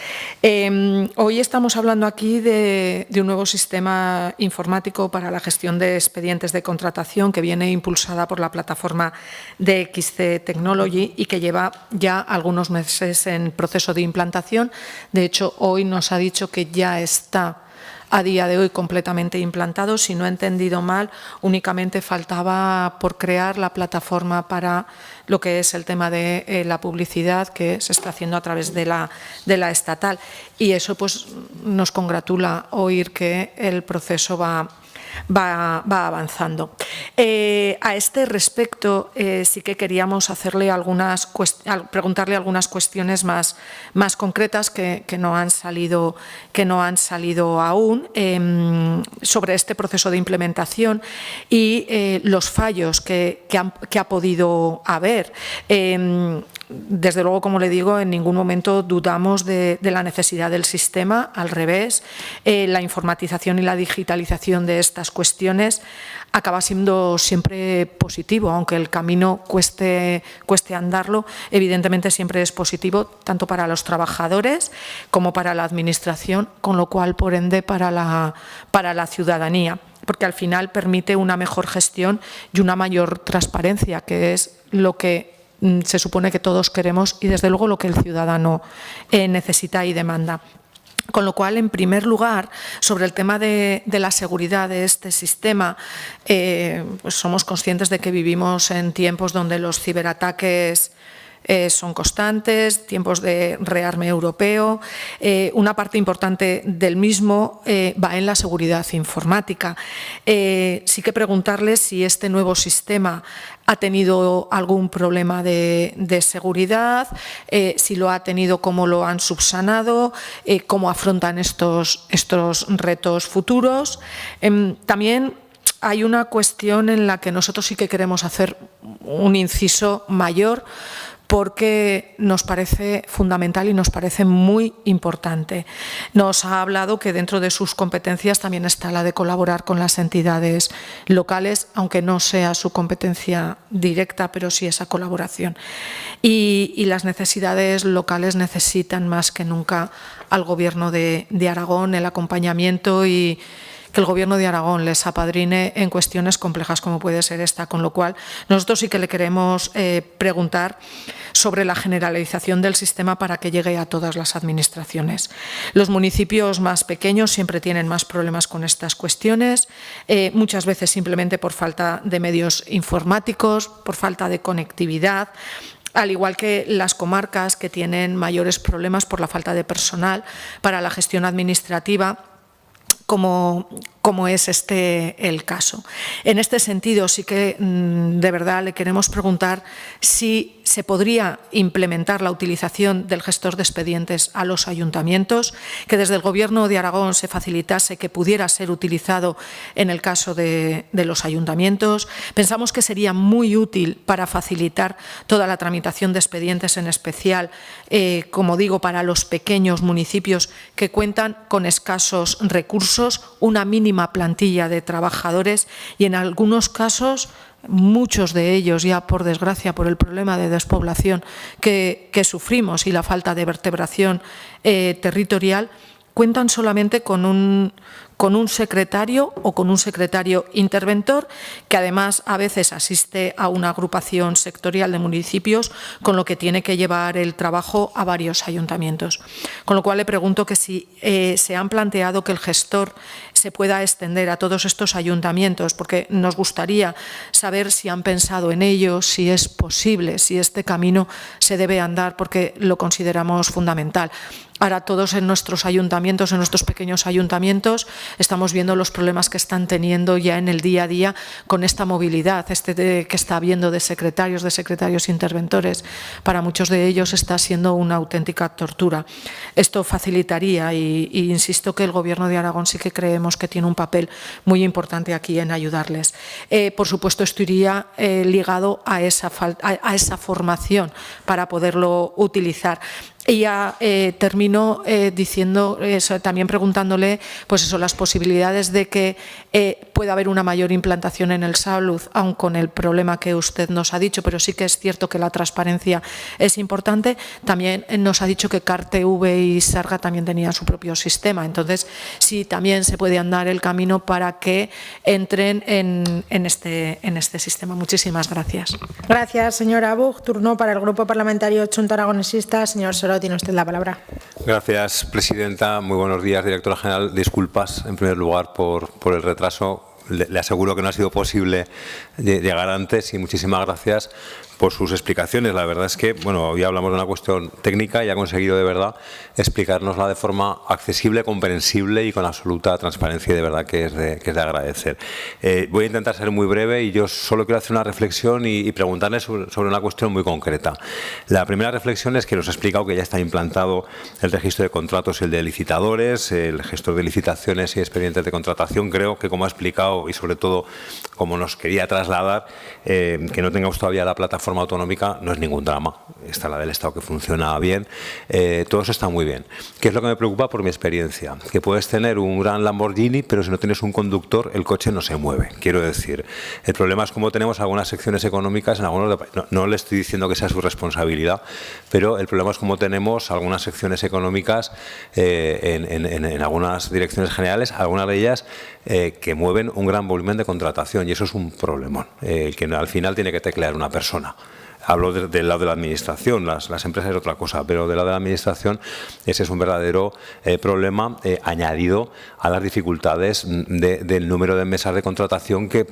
Hoy estamos hablando aquí de un nuevo sistema informático para la gestión de expedientes de contratación que viene impulsada por la plataforma DXC Technology y que lleva ya algunos meses en proceso de implantación. De hecho, hoy nos ha dicho que ya está a día de hoy completamente implantado. Si no he entendido mal, únicamente faltaba por crear la plataforma para lo que es el tema de la publicidad, que se está haciendo a través de la estatal. Y eso pues nos congratula oír que el proceso va avanzando. A este respecto, sí que queríamos hacerle preguntarle algunas cuestiones más concretas que no han salido aún sobre este proceso de implementación y los fallos que ha podido haber. Desde luego, como le digo, en ningún momento dudamos de la necesidad del sistema, al revés, la informatización y la digitalización de estas cuestiones acaba siendo siempre positivo, aunque el camino cueste andarlo, evidentemente siempre es positivo, tanto para los trabajadores como para la Administración, con lo cual, por ende, para la ciudadanía, porque al final permite una mejor gestión y una mayor transparencia, que es lo que se supone que todos queremos y, desde luego, lo que el ciudadano necesita y demanda. Con lo cual, en primer lugar, sobre el tema de la seguridad de este sistema, pues somos conscientes de que vivimos en tiempos donde los ciberataques son constantes, tiempos de rearme europeo. Una parte importante del mismo va en la seguridad informática. Sí que preguntarle si este nuevo sistema ha tenido algún problema de seguridad, si lo ha tenido, cómo lo han subsanado, cómo afrontan estos retos futuros. También hay una cuestión en la que nosotros sí que queremos hacer un inciso mayor, porque nos parece fundamental y nos parece muy importante. Nos ha hablado que dentro de sus competencias también está la de colaborar con las entidades locales, aunque no sea su competencia directa, pero sí esa colaboración. Y las necesidades locales necesitan más que nunca al Gobierno de Aragón, el acompañamiento y que el Gobierno de Aragón les apadrine en cuestiones complejas como puede ser esta, con lo cual nosotros sí que le queremos preguntar sobre la generalización del sistema para que llegue a todas las administraciones. Los municipios más pequeños siempre tienen más problemas con estas cuestiones, muchas veces simplemente por falta de medios informáticos, por falta de conectividad, al igual que las comarcas que tienen mayores problemas por la falta de personal para la gestión administrativa, como es el caso. En este sentido, sí que de verdad le queremos preguntar si se podría implementar la utilización del gestor de expedientes a los ayuntamientos, que desde el Gobierno de Aragón se facilitase que pudiera ser utilizado en el caso de los ayuntamientos. Pensamos que sería muy útil para facilitar toda la tramitación de expedientes, en especial, como digo, para los pequeños municipios que cuentan con escasos recursos, una mínima plantilla de trabajadores y, en algunos casos, muchos de ellos ya, por desgracia, por el problema de despoblación que sufrimos y la falta de vertebración territorial, cuentan solamente con un secretario o con un secretario interventor, que además a veces asiste a una agrupación sectorial de municipios, con lo que tiene que llevar el trabajo a varios ayuntamientos. Con lo cual le pregunto que si se han planteado que el gestor se pueda extender a todos estos ayuntamientos, porque nos gustaría saber si han pensado en ello, si es posible, si este camino se debe andar, porque lo consideramos fundamental. Ahora todos en nuestros ayuntamientos, en nuestros pequeños ayuntamientos, estamos viendo los problemas que están teniendo ya en el día a día con esta movilidad que está habiendo de secretarios interventores. Para muchos de ellos está siendo una auténtica tortura. Esto facilitaría y insisto que el Gobierno de Aragón sí que creemos que tiene un papel muy importante aquí en ayudarles. Por supuesto, esto iría ligado a esa formación para poderlo utilizar. Y ya termino diciendo eso, también preguntándole pues eso, las posibilidades de que pueda haber una mayor implantación en el salud, aun con el problema que usted nos ha dicho, pero sí que es cierto que la transparencia es importante. También nos ha dicho que CARTV y Sarga también tenían su propio sistema. Entonces, sí, también se puede andar el camino para que entren en este sistema. Muchísimas gracias. Gracias, señora Buch. Turno para el Grupo Parlamentario Chunta Aragonesista. Señor Soro, tiene usted la palabra. Gracias, presidenta. Muy buenos días, directora general. Disculpas, en primer lugar, por el retraso. Le aseguro que no ha sido posible llegar antes y muchísimas gracias por sus explicaciones. La verdad es que, bueno, hoy hablamos de una cuestión técnica y ha conseguido de verdad explicárnosla de forma accesible, comprensible y con absoluta transparencia, y de verdad que es de agradecer. Voy a intentar ser muy breve y yo solo quiero hacer una reflexión y preguntarle sobre una cuestión muy concreta. La primera reflexión es que nos ha explicado que ya está implantado el registro de contratos, el de licitadores, el gestor de licitaciones y expedientes de contratación. Creo que, como ha explicado y sobre todo como nos quería trasladar, que no tengamos todavía la plataforma autonómica no es ningún drama. Está la del Estado, que funciona bien. Todo eso está muy bien. ¿Qué es lo que me preocupa? Por mi experiencia, que puedes tener un gran Lamborghini, pero si no tienes un conductor, el coche no se mueve. Quiero decir, el problema es como tenemos algunas secciones económicas en algunos no le estoy diciendo que sea su responsabilidad, pero el problema es como tenemos algunas secciones económicas en algunas direcciones generales, algunas de ellas que mueven un gran volumen de contratación, y eso es un problemón, que al final tiene que teclear una persona. Hablo del lado de la administración, las empresas es otra cosa, pero del lado de la administración ese es un verdadero problema añadido a las dificultades del número de mesas de contratación que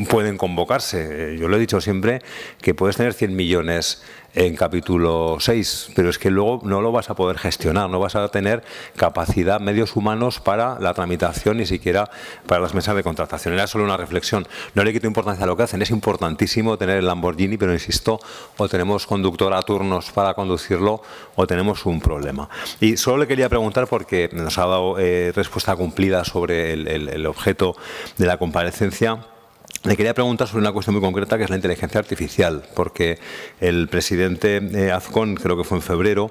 pueden convocarse. Yo lo he dicho siempre, que puedes tener 100 millones en capítulo 6, pero es que luego no lo vas a poder gestionar, no vas a tener capacidad, medios humanos para la tramitación, ni siquiera para las mesas de contratación. Era solo una reflexión. No le quito importancia a lo que hacen, es importantísimo tener el Lamborghini, pero insisto, o tenemos conductor a turnos para conducirlo o tenemos un problema. Y solo le quería preguntar, porque nos ha dado respuesta cumplida sobre el objeto de la comparecencia. Le quería preguntar sobre una cuestión muy concreta, que es la inteligencia artificial, porque el presidente Azcón, creo que fue en febrero,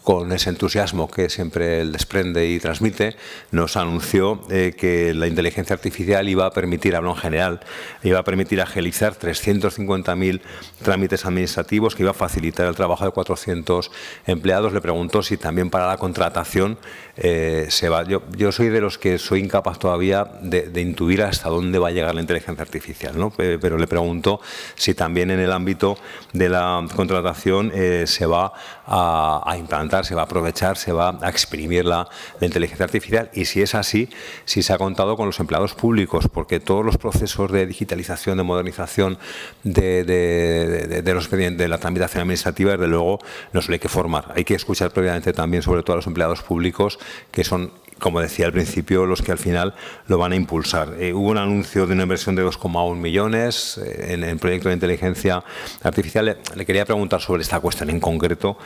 con ese entusiasmo que siempre él desprende y transmite, nos anunció que la inteligencia artificial iba a permitir, hablo en general, iba a permitir agilizar 350.000 trámites administrativos, que iba a facilitar el trabajo de 400 empleados. Le preguntó si también para la contratación se va. Yo soy de los que soy incapaz todavía de intuir hasta dónde va a llegar la inteligencia artificial, ¿no? Pero le pregunto si también en el ámbito de la contratación se va a implantar, se va a aprovechar, se va a exprimir la inteligencia artificial, y si es así, si se ha contado con los empleados públicos, porque todos los procesos de digitalización, de modernización de los expedientes, de la tramitación administrativa, desde luego no solo hay que formar, hay que escuchar previamente también, sobre todo a los empleados públicos, que son, como decía al principio, los que al final lo van a impulsar. Hubo un anuncio de una inversión de 2,1 millones en el proyecto de inteligencia artificial. Le quería preguntar sobre esta cuestión en concreto,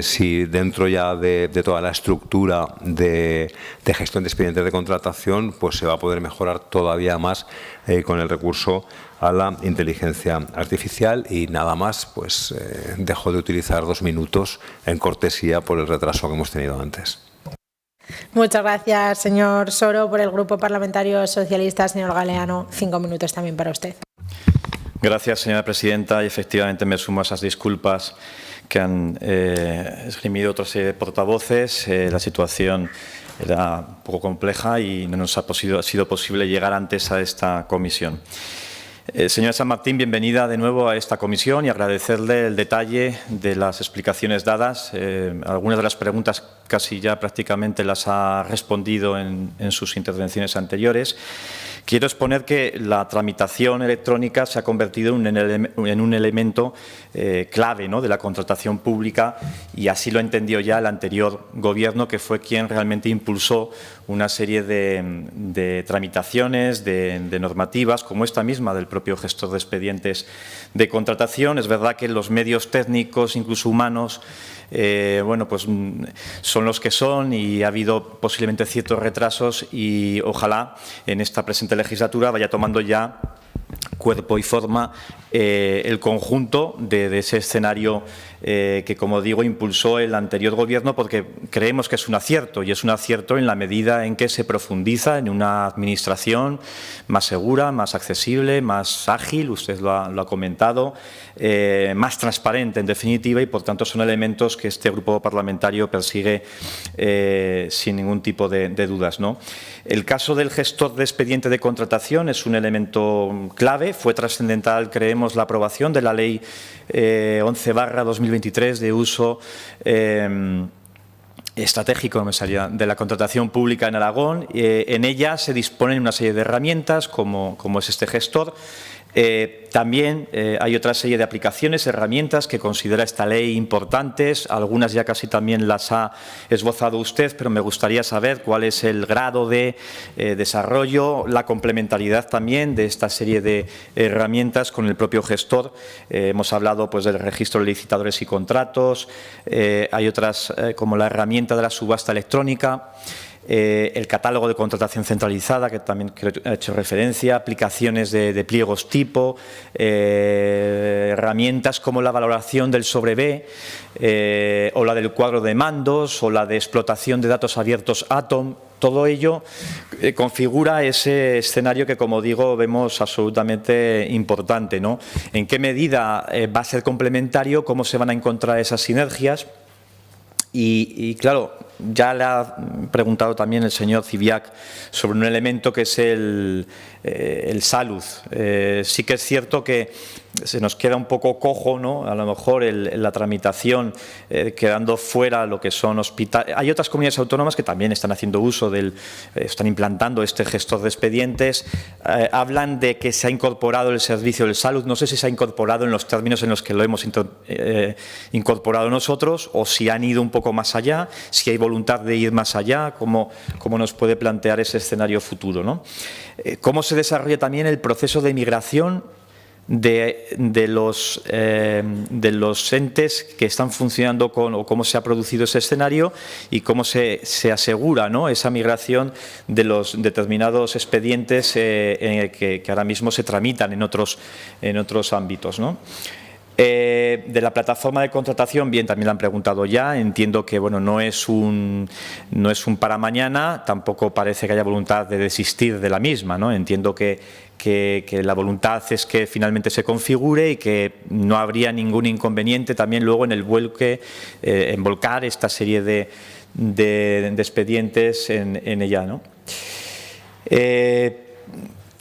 si dentro ya de toda la estructura de gestión de expedientes de contratación, pues se va a poder mejorar todavía más con el recurso a la inteligencia artificial. Y nada más, pues dejo de utilizar 2 minutos en cortesía por el retraso que hemos tenido antes. Muchas gracias, señor Soro. Por el Grupo Parlamentario Socialista, señor Galeano, 5 minutos también para usted. Gracias, señora presidenta. Y efectivamente me sumo a esas disculpas que han esgrimido otros portavoces. La situación era un poco compleja y no nos ha sido posible llegar antes a esta comisión. Señora San Martín, bienvenida de nuevo a esta comisión y agradecerle el detalle de las explicaciones dadas. Algunas de las preguntas casi ya prácticamente las ha respondido en sus intervenciones anteriores. Quiero exponer que la tramitación electrónica se ha convertido en un elemento clave, ¿no?, de la contratación pública, y así lo entendió ya el anterior Gobierno, que fue quien realmente impulsó una serie de tramitaciones, de normativas, como esta misma del propio gestor de expedientes de contratación. Es verdad que los medios técnicos, incluso humanos, bueno, pues son los que son, y ha habido posiblemente ciertos retrasos, y ojalá en esta presente legislatura vaya tomando ya cuerpo y forma el conjunto de ese escenario que, como digo, impulsó el anterior Gobierno, porque creemos que es un acierto, y es un acierto en la medida en que se profundiza en una administración más segura, más accesible, más ágil, usted lo ha comentado, más transparente en definitiva, y por tanto son elementos que este grupo parlamentario persigue sin ningún tipo de dudas, ¿no? El caso del gestor de expediente de contratación es un elemento clave. Fue trascendental, creemos, la aprobación de la Ley 11/2023 de uso estratégico de la contratación pública en Aragón. En ella se disponen una serie de herramientas, como es este gestor. También hay otra serie de aplicaciones, herramientas que considera esta ley importantes. Algunas ya casi también las ha esbozado usted, pero me gustaría saber cuál es el grado de desarrollo, la complementariedad también de esta serie de herramientas con el propio gestor. Hemos hablado pues del registro de licitadores y contratos, hay otras como la herramienta de la subasta electrónica. El catálogo de contratación centralizada, que también he hecho referencia, aplicaciones de pliegos tipo, herramientas como la valoración del sobre B, o la del cuadro de mandos, o la de explotación de datos abiertos Atom. Todo ello configura ese escenario que, como digo, vemos absolutamente importante, ¿no? ¿En qué medida va a ser complementario? ¿Cómo se van a encontrar esas sinergias? Y claro, ya le ha preguntado también el señor Ziviak sobre un elemento que es el salud. Sí que es cierto que se nos queda un poco cojo, ¿no? A lo mejor la tramitación quedando fuera lo que son hospitales. Hay otras comunidades autónomas que también están haciendo uso están implantando este gestor de expedientes. Hablan de que se ha incorporado el servicio del salud. No sé si se ha incorporado en los términos en los que lo hemos incorporado nosotros, o si han ido un poco más allá, si hay voluntad de ir más allá, cómo nos puede plantear ese escenario futuro, ¿no? Cómo se desarrolla también el proceso de migración de los entes que están funcionando o cómo se ha producido ese escenario y cómo se asegura, ¿no?, esa migración de los determinados expedientes que ahora mismo se tramitan en otros ámbitos, ¿no? De la plataforma de contratación, bien, también la han preguntado ya. Entiendo que bueno, no es un para mañana, tampoco parece que haya voluntad de desistir de la misma, ¿no? Entiendo que la voluntad es que finalmente se configure y que no habría ningún inconveniente también luego en el en volcar esta serie de expedientes en ella, ¿no?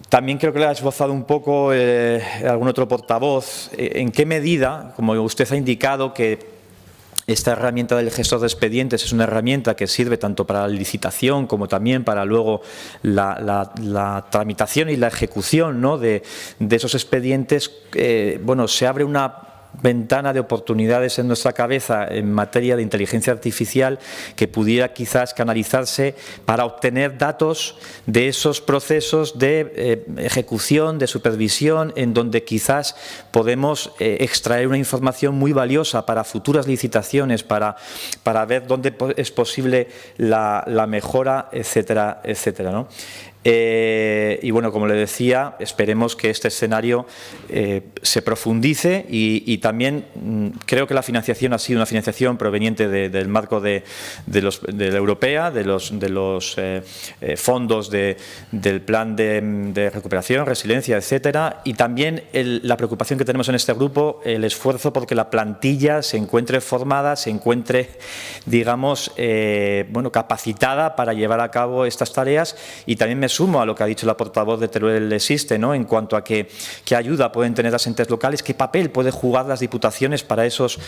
También creo que le ha esbozado un poco algún otro portavoz. ¿En qué medida, como usted ha indicado, que esta herramienta del gestor de expedientes es una herramienta que sirve tanto para la licitación como también para luego la tramitación y la ejecución, ¿no?, de esos expedientes? Bueno, se abre una ventana de oportunidades en nuestra cabeza en materia de inteligencia artificial que pudiera quizás canalizarse para obtener datos de esos procesos de ejecución, de supervisión, en donde quizás podemos extraer una información muy valiosa para futuras licitaciones, para ver dónde es posible la mejora, etcétera, etcétera, ¿no? Y bueno, como le decía, esperemos que este escenario se profundice y también creo que la financiación ha sido una financiación proveniente del marco de la europea, de los fondos del plan de recuperación, resiliencia, etcétera, y también la preocupación que tenemos en este grupo, el esfuerzo porque la plantilla se encuentre formada, se encuentre, digamos, bueno, capacitada para llevar a cabo estas tareas. Y también me sumo a lo que ha dicho la portavoz de Teruel Existe, ¿no?, en cuanto a qué ayuda pueden tener las entes locales, qué papel pueden jugar las diputaciones para esos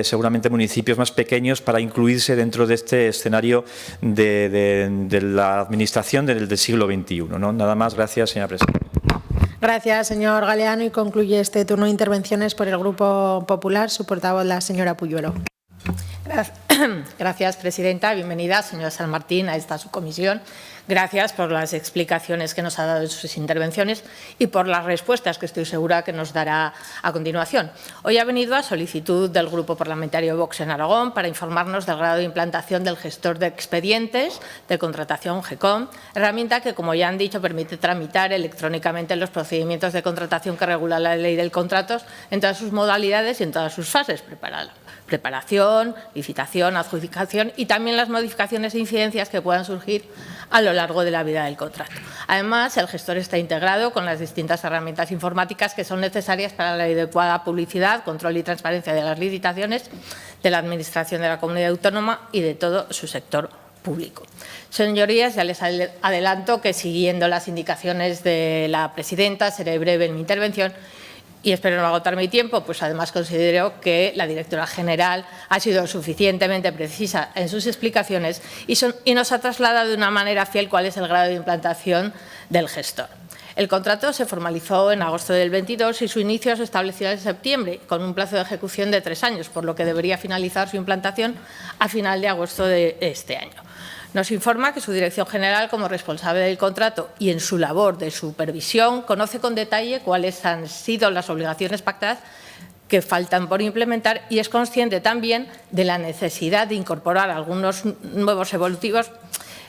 seguramente municipios más pequeños para incluirse dentro de este escenario de la administración del siglo XXI, ¿no? Nada más. Gracias, señora presidenta. Gracias, señor Galeano. Y concluye este turno de intervenciones por el Grupo Popular su portavoz, la señora Puyuelo. Gracias, presidenta. Bienvenida, señora San Martín, a esta subcomisión. Gracias por las explicaciones que nos ha dado en sus intervenciones y por las respuestas que estoy segura que nos dará a continuación. Hoy ha venido a solicitud del Grupo Parlamentario Vox en Aragón para informarnos del grado de implantación del gestor de expedientes de contratación GECOM, herramienta que, como ya han dicho, permite tramitar electrónicamente los procedimientos de contratación que regula la Ley del Contrato en todas sus modalidades y en todas sus fases: preparación, licitación, adjudicación y también las modificaciones e incidencias que puedan surgir a lo largo de la vida del contrato. Además, el gestor está integrado con las distintas herramientas informáticas que son necesarias para la adecuada publicidad, control y transparencia de las licitaciones de la Administración de la Comunidad Autónoma y de todo su sector público. Señorías, ya les adelanto que, siguiendo las indicaciones de la presidenta, seré breve en mi intervención Y espero no agotar mi tiempo, pues además considero que la directora general ha sido suficientemente precisa en sus explicaciones y nos ha trasladado de una manera fiel cuál es el grado de implantación del gestor. El contrato se formalizó en agosto del 22 y su inicio se estableció en septiembre, con un plazo de ejecución de 3 años, por lo que debería finalizar su implantación a final de agosto de este año. Nos informa que su Dirección General, como responsable del contrato y en su labor de supervisión, conoce con detalle cuáles han sido las obligaciones pactadas que faltan por implementar y es consciente también de la necesidad de incorporar algunos nuevos evolutivos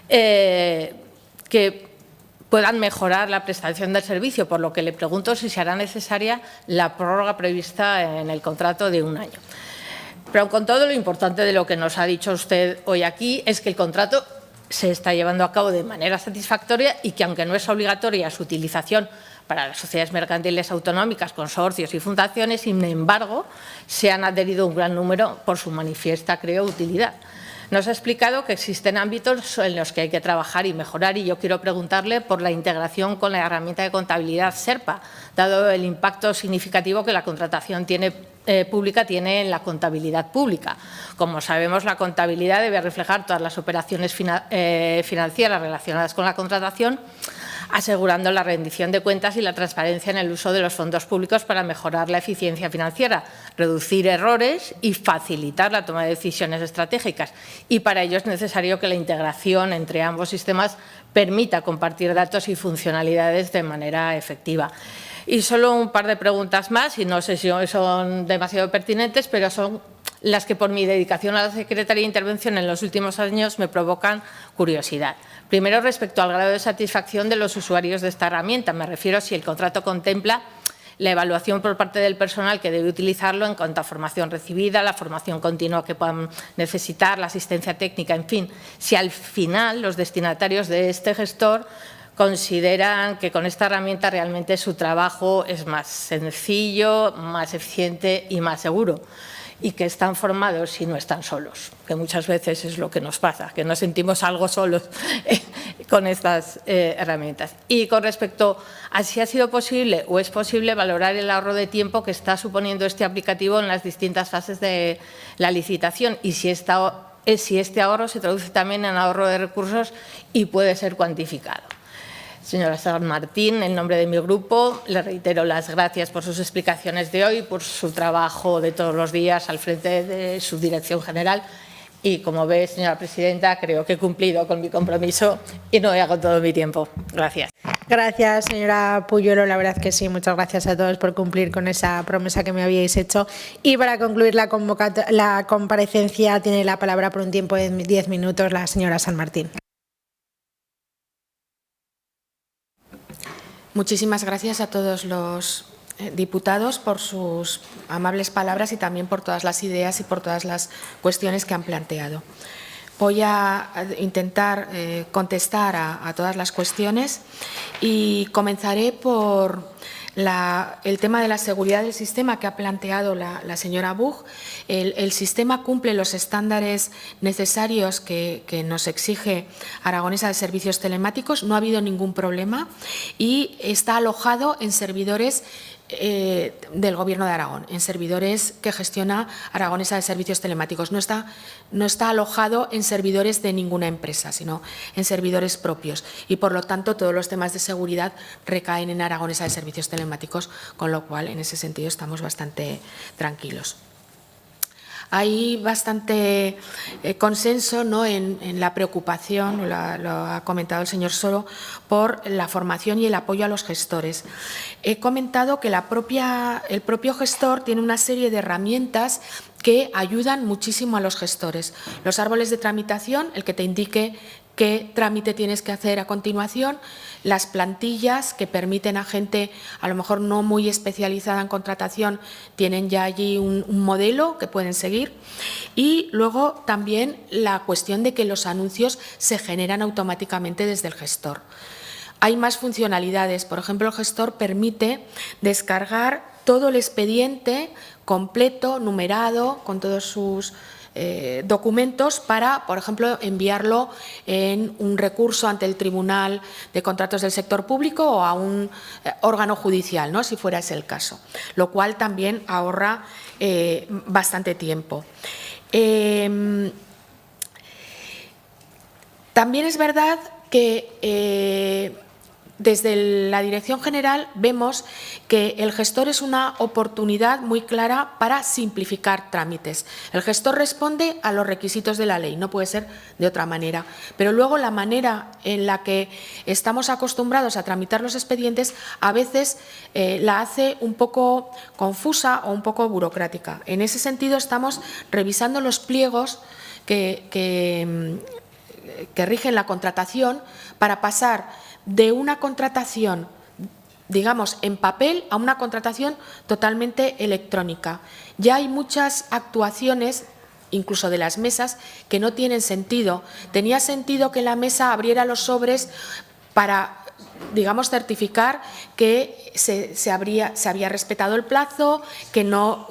que puedan mejorar la prestación del servicio, por lo que le pregunto si se hará necesaria la prórroga prevista en el contrato de 1 año. Pero con todo, lo importante de lo que nos ha dicho usted hoy aquí es que el contrato se está llevando a cabo de manera satisfactoria y que, aunque no es obligatoria su utilización para las sociedades mercantiles autonómicas, consorcios y fundaciones, sin embargo, se han adherido un gran número por su manifiesta, creo, utilidad. Nos ha explicado que existen ámbitos en los que hay que trabajar y mejorar y yo quiero preguntarle por la integración con la herramienta de contabilidad SERPA, dado el impacto significativo que la contratación pública tiene en la contabilidad pública. Como sabemos, la contabilidad debe reflejar todas las operaciones financieras relacionadas con la contratación, asegurando la rendición de cuentas y la transparencia en el uso de los fondos públicos para mejorar la eficiencia financiera, reducir errores y facilitar la toma de decisiones estratégicas. Y para ello es necesario que la integración entre ambos sistemas permita compartir datos y funcionalidades de manera efectiva. Y solo un par de preguntas más, y no sé si son demasiado pertinentes, pero son las que por mi dedicación a la Secretaría de Intervención en los últimos años me provocan curiosidad. Primero, respecto al grado de satisfacción de los usuarios de esta herramienta. Me refiero si el contrato contempla la evaluación por parte del personal que debe utilizarlo en cuanto a formación recibida, la formación continua que puedan necesitar, la asistencia técnica, en fin. Si al final los destinatarios de este gestor consideran que con esta herramienta realmente su trabajo es más sencillo, más eficiente y más seguro, y que están formados y no están solos, que muchas veces es lo que nos pasa, que nos sentimos algo solos con estas herramientas. Y con respecto a si ha sido posible o es posible valorar el ahorro de tiempo que está suponiendo este aplicativo en las distintas fases de la licitación y si este ahorro se traduce también en ahorro de recursos y puede ser cuantificado. Señora San Martín, en nombre de mi grupo, le reitero las gracias por sus explicaciones de hoy, por su trabajo de todos los días al frente de su Dirección General. Y, como ve, señora presidenta, creo que he cumplido con mi compromiso y no he agotado mi tiempo. Gracias. Gracias, señora Puyuelo. La verdad que sí, muchas gracias a todos por cumplir con esa promesa que me habíais hecho. Y para concluir la comparecencia, tiene la palabra por un tiempo de 10 minutos la señora San Martín. Muchísimas gracias a todos los diputados por sus amables palabras y también por todas las ideas y por todas las cuestiones que han planteado. Voy a intentar contestar a todas las cuestiones y comenzaré por el tema de la seguridad del sistema que ha planteado la señora Buch. El sistema cumple los estándares necesarios que nos exige Aragonesa de Servicios Telemáticos, no ha habido ningún problema y está alojado en servidores del Gobierno de Aragón, en servidores que gestiona Aragonesa de Servicios Telemáticos. No está alojado en servidores de ninguna empresa, sino en servidores propios. Y, por lo tanto, todos los temas de seguridad recaen en Aragonesa de Servicios Telemáticos, con lo cual, en ese sentido, estamos bastante tranquilos. Hay bastante consenso, ¿no?, en la preocupación, lo ha comentado el señor Soro, por la formación y el apoyo a los gestores. He comentado que el propio gestor tiene una serie de herramientas que ayudan muchísimo a los gestores. Los árboles de tramitación, el que te indique qué trámite tienes que hacer a continuación, las plantillas que permiten a gente a lo mejor no muy especializada en contratación, tienen ya allí un modelo que pueden seguir, y luego también la cuestión de que los anuncios se generan automáticamente desde el gestor. Hay más funcionalidades, por ejemplo, el gestor permite descargar todo el expediente completo, numerado, con todos sus documentos para, por ejemplo, enviarlo en un recurso ante el Tribunal de Contratos del Sector Público o a un órgano judicial, ¿no?, si fuera ese el caso, lo cual también ahorra bastante tiempo. También es verdad que desde la Dirección General vemos que el gestor es una oportunidad muy clara para simplificar trámites. El gestor responde a los requisitos de la ley, no puede ser de otra manera. Pero luego la manera en la que estamos acostumbrados a tramitar los expedientes a veces la hace un poco confusa o un poco burocrática. En ese sentido estamos revisando los pliegos que rigen la contratación para pasar de una contratación, digamos, en papel a una contratación totalmente electrónica. Ya hay muchas actuaciones, incluso de las mesas, que no tienen sentido. Tenía sentido que la mesa abriera los sobres para, digamos, certificar que se había respetado el plazo, que no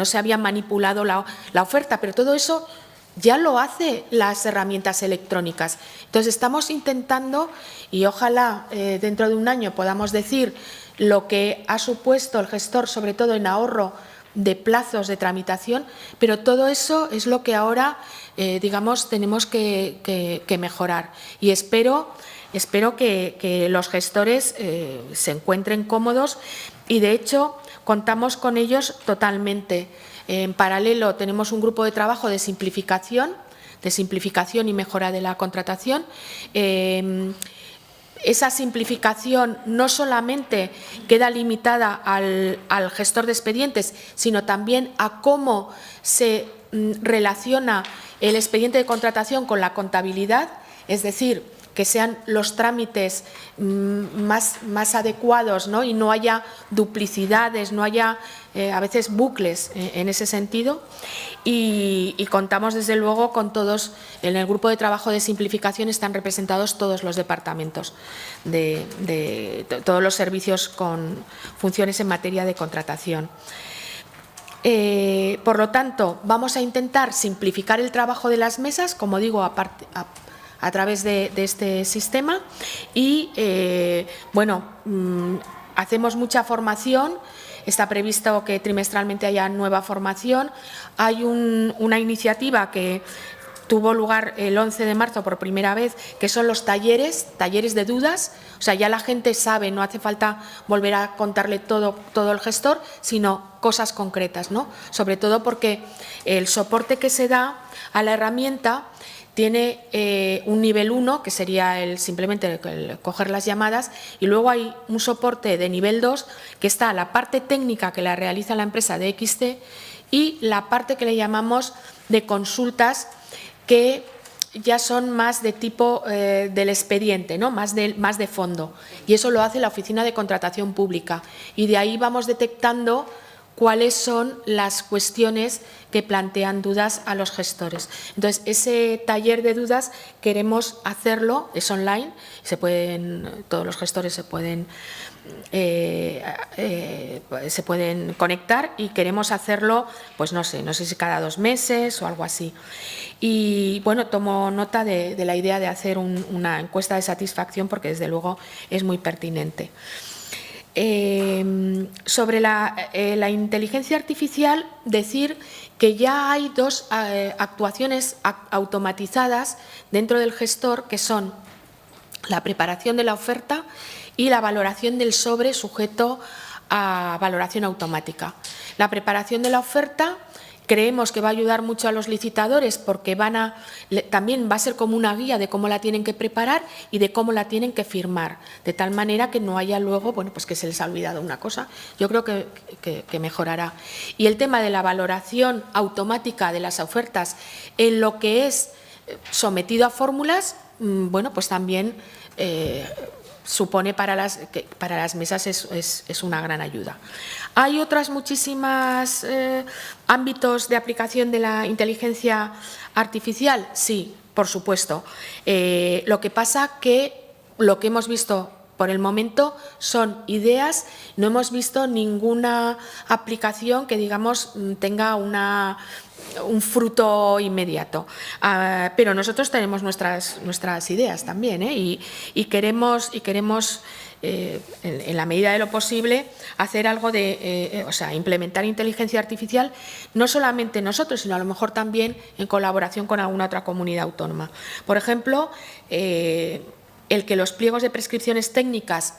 se había manipulado la oferta, pero todo eso ya lo hace las herramientas electrónicas. Entonces, estamos intentando, y ojalá dentro de un año podamos decir lo que ha supuesto el gestor, sobre todo en ahorro de plazos de tramitación, pero todo eso es lo que ahora, digamos, tenemos que mejorar. Y espero que los gestores se encuentren cómodos y, de hecho, contamos con ellos totalmente. En paralelo tenemos un grupo de trabajo de simplificación y mejora de la contratación. Esa simplificación no solamente queda limitada al gestor de expedientes, sino también a cómo se relaciona el expediente de contratación con la contabilidad, es decir, que sean los trámites más adecuados, ¿no?, y no haya duplicidades, no haya a veces bucles en ese sentido. Y contamos desde luego con todos, en el grupo de trabajo de simplificación están representados todos los departamentos, de todos los servicios con funciones en materia de contratación. Por lo tanto, vamos a intentar simplificar el trabajo de las mesas, como digo, a través de este sistema y, bueno, hacemos mucha formación. Está previsto que trimestralmente haya nueva formación. Hay una iniciativa que tuvo lugar el 11 de marzo por primera vez, que son los talleres de dudas. O sea, ya la gente sabe, no hace falta volver a contarle todo el gestor, sino cosas concretas, ¿no? Sobre todo porque el soporte que se da a la herramienta tiene un nivel 1, que sería simplemente el coger las llamadas, y luego hay un soporte de nivel 2, que está la parte técnica que la realiza la empresa de XT y la parte que le llamamos de consultas, que ya son más de tipo del expediente, ¿no?, más de fondo. Y eso lo hace la Oficina de Contratación Pública. Y de ahí vamos detectando cuáles son las cuestiones que plantean dudas a los gestores. Entonces, ese taller de dudas queremos hacerlo, es online, todos los gestores se pueden conectar, y queremos hacerlo, pues no sé si cada 2 meses o algo así. Y bueno, tomo nota de la idea de hacer una encuesta de satisfacción, porque desde luego es muy pertinente. Sobre la inteligencia artificial, decir que ya hay 2 actuaciones automatizadas dentro del gestor, que son la preparación de la oferta y la valoración del sobre sujeto a valoración automática. La preparación de la oferta creemos que va a ayudar mucho a los licitadores, porque también va a ser como una guía de cómo la tienen que preparar y de cómo la tienen que firmar, de tal manera que no haya luego, bueno, pues que se les ha olvidado una cosa. Yo creo que mejorará. Y el tema de la valoración automática de las ofertas en lo que es sometido a fórmulas, bueno, pues también supone para las mesas es una gran ayuda. Hay otras muchísimas ámbitos de aplicación de la inteligencia artificial, sí, por supuesto. Lo que pasa que lo que hemos visto por el momento son ideas, no hemos visto ninguna aplicación que, digamos, tenga un fruto inmediato. Pero nosotros tenemos nuestras ideas también, y queremos en la medida de lo posible, hacer algo de, implementar inteligencia artificial, no solamente nosotros, sino a lo mejor también en colaboración con alguna otra comunidad autónoma. Por ejemplo, el que los pliegos de prescripciones técnicas,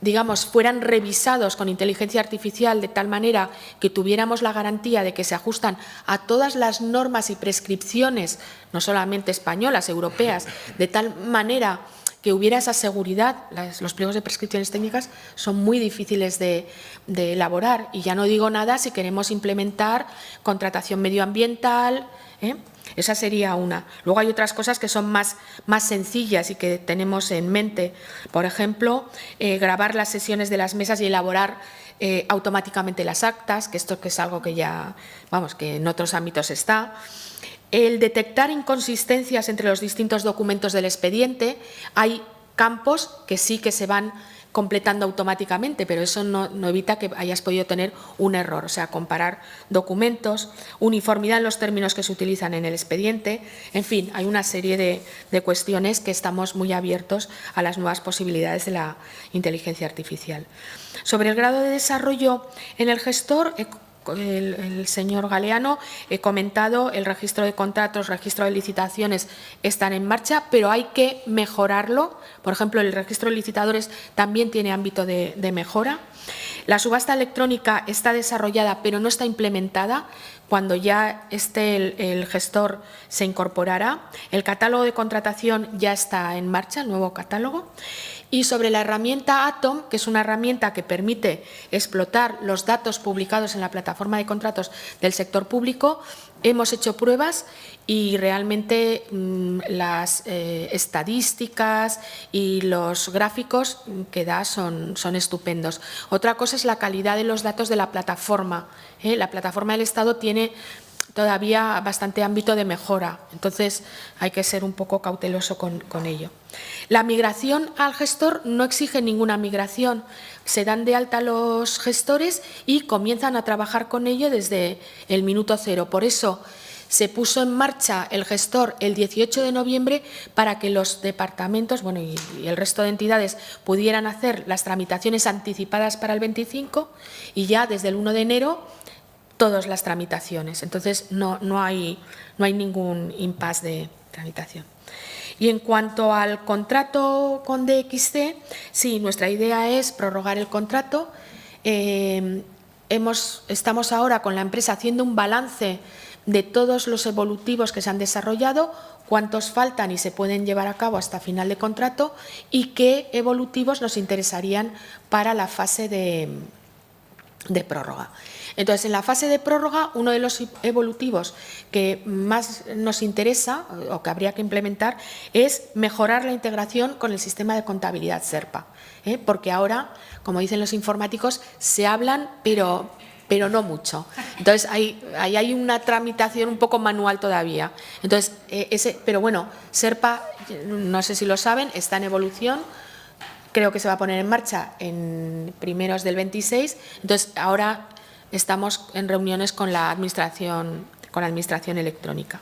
digamos, fueran revisados con inteligencia artificial de tal manera que tuviéramos la garantía de que se ajustan a todas las normas y prescripciones, no solamente españolas, europeas, de tal manera que hubiera esa seguridad. Los pliegos de prescripciones técnicas son muy difíciles de elaborar, y ya no digo nada si queremos implementar contratación medioambiental, Esa sería una. Luego hay otras cosas que son más sencillas y que tenemos en mente. Por ejemplo, grabar las sesiones de las mesas y elaborar automáticamente las actas, que esto que es algo que ya, que en otros ámbitos está. El detectar inconsistencias entre los distintos documentos del expediente. Hay campos que sí que se van completando automáticamente, pero eso no evita que hayas podido tener un error. O sea, comparar documentos, uniformidad en los términos que se utilizan en el expediente. En fin, hay una serie de cuestiones que estamos muy abiertos a las nuevas posibilidades de la inteligencia artificial. Sobre el grado de desarrollo en el gestor, el señor Galeano, he comentado, el registro de contratos, registro de licitaciones están en marcha, pero hay que mejorarlo. Por ejemplo, el registro de licitadores también tiene ámbito de mejora. La subasta electrónica está desarrollada, pero no está implementada. Cuando ya esté el gestor se incorporará. El catálogo de contratación ya está en marcha, el nuevo catálogo. Y sobre la herramienta Atom, que es una herramienta que permite explotar los datos publicados en la plataforma de contratos del sector público, hemos hecho pruebas y realmente las estadísticas y los gráficos que da son estupendos. Otra cosa es la calidad de los datos de la plataforma. La plataforma del Estado tiene todavía bastante ámbito de mejora, entonces hay que ser un poco cauteloso con ello. La migración al gestor no exige ninguna migración, se dan de alta los gestores y comienzan a trabajar con ello desde el minuto cero. Por eso se puso en marcha el gestor el 18 de noviembre para que los departamentos y el resto de entidades pudieran hacer las tramitaciones anticipadas para el 25 y ya desde el 1 de enero todas las tramitaciones. Entonces, no hay ningún impasse de tramitación. Y en cuanto al contrato con DXC, sí, nuestra idea es prorrogar el contrato. Estamos ahora con la empresa haciendo un balance de todos los evolutivos que se han desarrollado, cuántos faltan y se pueden llevar a cabo hasta final de contrato y qué evolutivos nos interesarían para la fase de prórroga. Entonces, en la fase de prórroga, uno de los evolutivos que más nos interesa o que habría que implementar es mejorar la integración con el sistema de contabilidad SERPA, porque ahora, como dicen los informáticos, se hablan, pero no mucho. Entonces, ahí hay una tramitación un poco manual todavía. Entonces, pero bueno, SERPA, no sé si lo saben, está en evolución. Creo que se va a poner en marcha en primeros del 26. Entonces, ahora estamos en reuniones con la administración electrónica.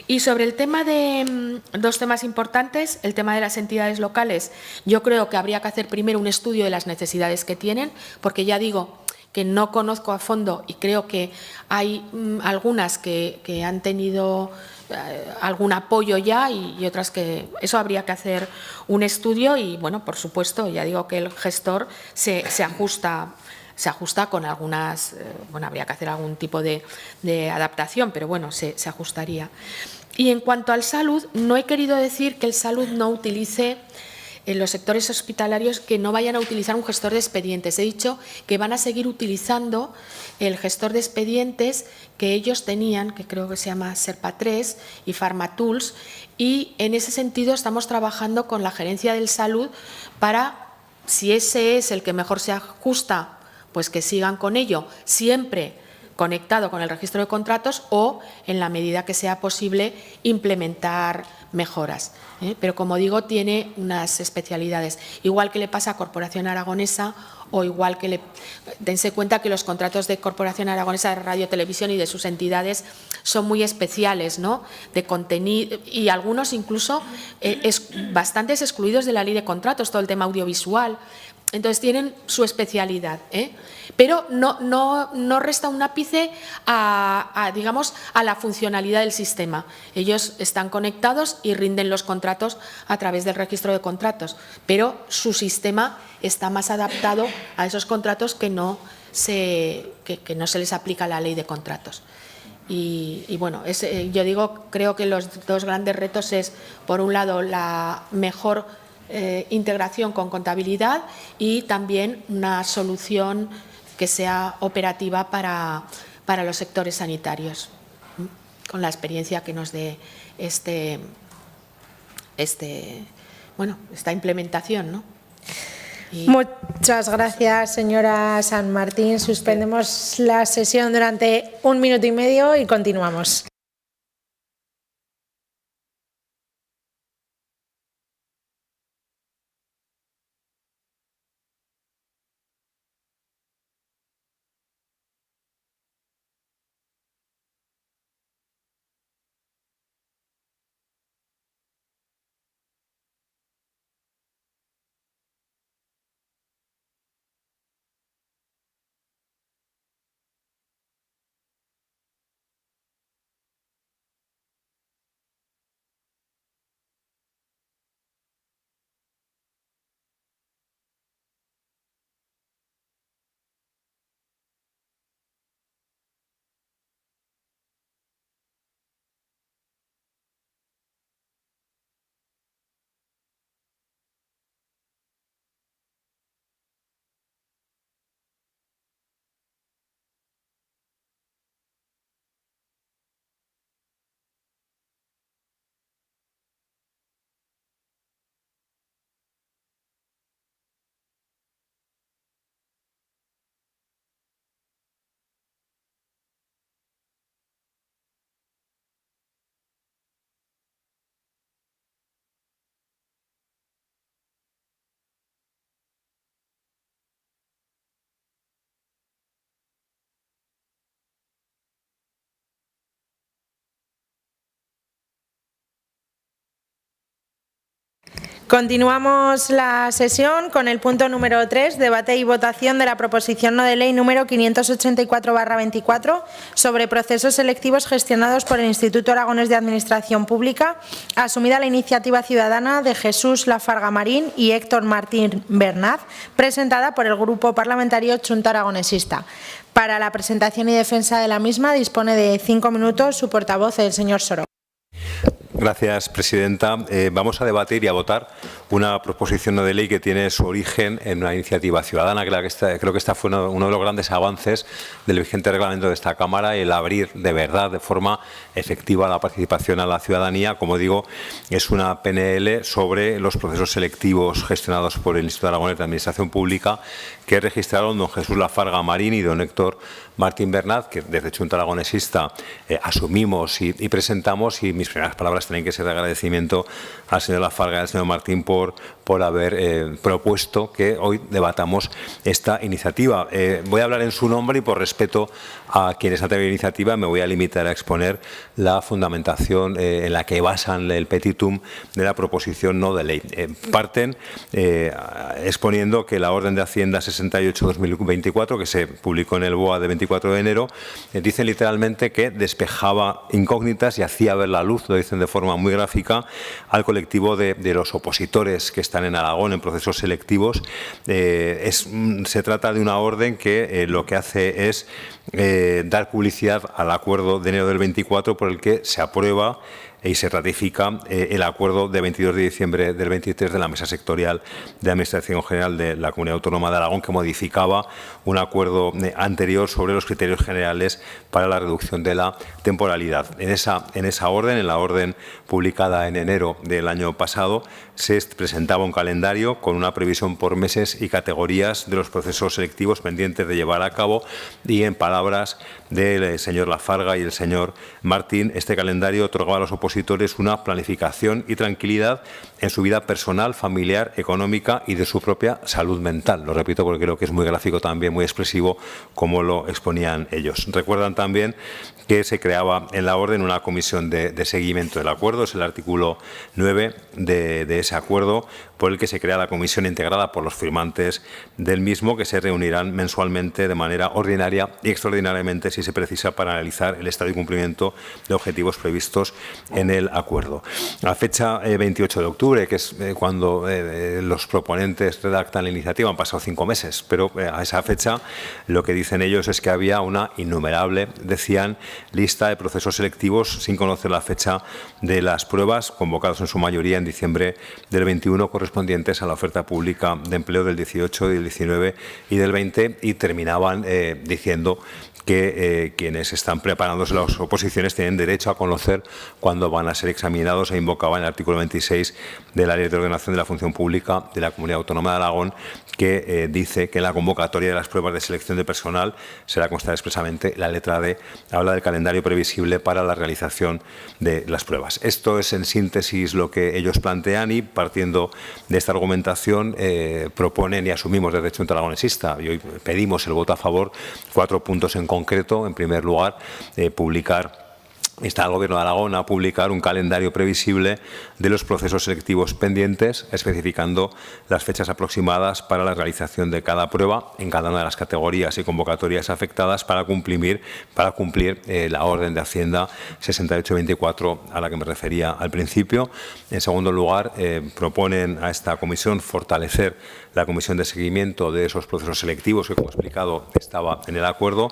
Y sobre el tema de dos temas importantes, el tema de las entidades locales, yo creo que habría que hacer primero un estudio de las necesidades que tienen, porque ya digo que no conozco a fondo y creo que hay algunas que han tenido algún apoyo ya y otras que eso habría que hacer un estudio y, por supuesto, ya digo que el gestor se ajusta con algunas, habría que hacer algún tipo de adaptación, pero se ajustaría. Y en cuanto al salud, no he querido decir que el salud no utilice en los sectores hospitalarios, que no vayan a utilizar un gestor de expedientes. He dicho que van a seguir utilizando el gestor de expedientes que ellos tenían, que creo que se llama SERPA 3 y PharmaTools, y en ese sentido estamos trabajando con la Gerencia del Salud para, si ese es el que mejor se ajusta, pues que sigan con ello, siempre conectado con el registro de contratos o, en la medida que sea posible, implementar mejoras. Pero, como digo, tiene unas especialidades, igual que le pasa a Corporación Aragonesa o igual que dense cuenta que los contratos de Corporación Aragonesa de Radio y Televisión y de sus entidades son muy especiales, ¿no? De contenido, y algunos incluso bastantes excluidos de la ley de contratos, todo el tema audiovisual. Entonces tienen su especialidad, pero no resta un ápice digamos, a la funcionalidad del sistema. Ellos están conectados y rinden los contratos a través del registro de contratos, pero su sistema está más adaptado a esos contratos que no se les aplica la ley de contratos. Y bueno, yo creo que los dos grandes retos es, por un lado, la mejor integración con contabilidad y también una solución que sea operativa para los sectores sanitarios, con la experiencia que nos dé esta implementación, ¿no? Muchas gracias, señora San Martín. Suspendemos la sesión durante 1 minuto y medio y continuamos. Continuamos la sesión con el punto número 3, debate y votación de la proposición no de ley número 584/24 sobre procesos selectivos gestionados por el Instituto Aragonés de Administración Pública, asumida la iniciativa ciudadana de Jesús Lafarga Marín y Héctor Martín Bernaz, presentada por el Grupo Parlamentario Chunta Aragonesista. Para la presentación y defensa de la misma dispone de 5 minutos su portavoz, el señor Soro. Gracias, presidenta. Vamos a debatir y a votar una proposición no de ley que tiene su origen en una iniciativa ciudadana. Creo que esta fue uno de los grandes avances del vigente reglamento de esta Cámara, el abrir de verdad, de forma efectiva, la participación a la ciudadanía. Como digo, es una PNL sobre los procesos selectivos gestionados por el Instituto Aragonés de Administración Pública que registraron don Jesús Lafarga Marín y don Héctor Martín Bernaz, que desde Chunta Aragonesista asumimos y presentamos, y mis primeras palabras tienen que ser de agradecimiento al señor Lafarga y al señor Martín por haber propuesto que hoy debatamos esta iniciativa. Voy a hablar en su nombre y por respeto a quienes han tenido la iniciativa me voy a limitar a exponer la fundamentación en la que basan el petitum de la proposición no de ley. Parten exponiendo que la Orden de Hacienda 68/2024, que se publicó en el BOA de 24 de enero, dicen literalmente que despejaba incógnitas y hacía ver la luz, lo dicen de forma muy gráfica, al colectivo de los opositores que están en Aragón en procesos selectivos. Se trata de una orden que lo que hace es dar publicidad al acuerdo de enero del 24 por el que se aprueba y se ratifica el acuerdo de 22 de diciembre del 23 de la Mesa Sectorial de Administración General de la Comunidad Autónoma de Aragón, que modificaba un acuerdo anterior sobre los criterios generales para la reducción de la temporalidad. En esa orden, en la orden publicada en enero del año pasado, se presentaba un calendario con una previsión por meses y categorías de los procesos selectivos pendientes de llevar a cabo, y en palabras del señor Lafarga y el señor Martín, este calendario otorgaba a los opositores opositores una planificación y tranquilidad en su vida personal, familiar, económica y de su propia salud mental. Lo repito porque creo que es muy gráfico también, muy expresivo, como lo exponían ellos. Recuerdan también que se creaba en la orden una comisión de seguimiento del acuerdo. Es el artículo 9 de ese acuerdo, por el que se crea la comisión integrada por los firmantes del mismo, que se reunirán mensualmente de manera ordinaria y extraordinariamente, si se precisa, para analizar el estado y cumplimiento de objetivos previstos en el acuerdo. A fecha 28 de octubre, que es cuando los proponentes redactan la iniciativa, han pasado 5 meses, pero a esa fecha lo que dicen ellos es que había una innumerable, decían, lista de procesos selectivos sin conocer la fecha de las pruebas, convocados en su mayoría en diciembre del 21, correspondientes a la oferta pública de empleo del 18, del 19 y del 20, y terminaban diciendo que quienes están preparándose las oposiciones tienen derecho a conocer cuándo van a ser examinados, e invocaban el artículo 26 de la Ley de Ordenación de la Función Pública de la Comunidad Autónoma de Aragón, que dice que en la convocatoria de las pruebas de selección de personal será constar expresamente la letra D, habla del calendario previsible para la realización de las pruebas. Esto es en síntesis lo que ellos plantean, y partiendo de esta argumentación proponen y asumimos desde Junta Aragonesista, y hoy pedimos el voto a favor, 4 puntos en concreto. En primer lugar, está el Gobierno de Aragón a publicar un calendario previsible de los procesos selectivos pendientes, especificando las fechas aproximadas para la realización de cada prueba en cada una de las categorías y convocatorias afectadas para cumplir la orden de Hacienda 6824 a la que me refería al principio. En segundo lugar, proponen a esta comisión fortalecer la comisión de seguimiento de esos procesos selectivos que, como he explicado, estaba en el acuerdo.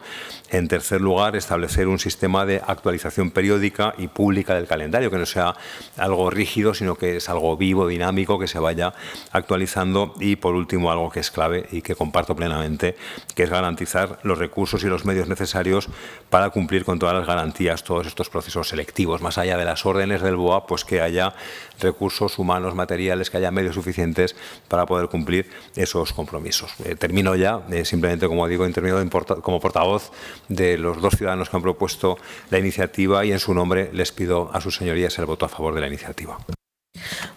En tercer lugar, establecer un sistema de actualización periódica y pública del calendario, que no sea algo rígido, sino que es algo vivo, dinámico, que se vaya actualizando. Y, por último, algo que es clave y que comparto plenamente, que es garantizar los recursos y los medios necesarios para cumplir con todas las garantías todos estos procesos selectivos. Más allá de las órdenes del BOA, pues que haya recursos humanos, materiales, que haya medios suficientes para poder cumplir esos compromisos. Termino ya, simplemente, como digo, intervenido como portavoz de los 2 ciudadanos que han propuesto la iniciativa, y en su nombre les pido a sus señorías el voto a favor de la iniciativa.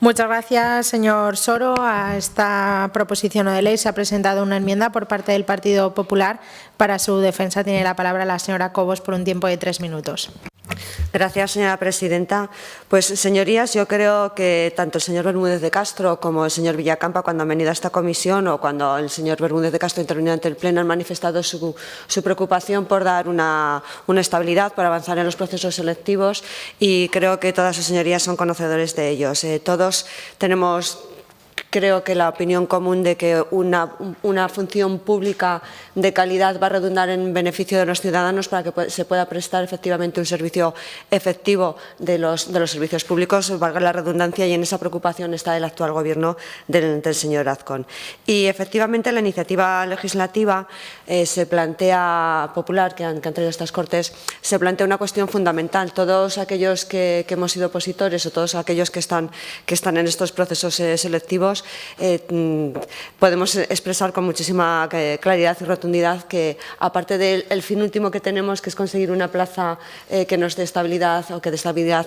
Muchas gracias, señor Soro. A esta proposición de ley se ha presentado una enmienda por parte del Partido Popular. Para su defensa tiene la palabra la señora Cobos por un tiempo de 3 minutos. Gracias, señora presidenta. Pues, señorías, yo creo que tanto el señor Bermúdez de Castro como el señor Villacampa, cuando han venido a esta comisión, o cuando el señor Bermúdez de Castro intervino ante el Pleno, han manifestado su preocupación por dar una estabilidad, por avanzar en los procesos selectivos, y creo que todas sus señorías son conocedores de ellos. Todos tenemos, creo que, la opinión común de que una función pública de calidad va a redundar en beneficio de los ciudadanos para que se pueda prestar efectivamente un servicio efectivo de los servicios públicos, valga la redundancia, y en esa preocupación está el actual Gobierno del señor Azcón. Y efectivamente la iniciativa legislativa se plantea, popular, que han traído estas Cortes, se plantea una cuestión fundamental. Todos aquellos que hemos sido opositores, o todos aquellos que están en estos procesos selectivos, podemos expresar con muchísima claridad y rotundidad que, aparte del fin último que tenemos, que es conseguir una plaza que nos dé estabilidad, o que dé estabilidad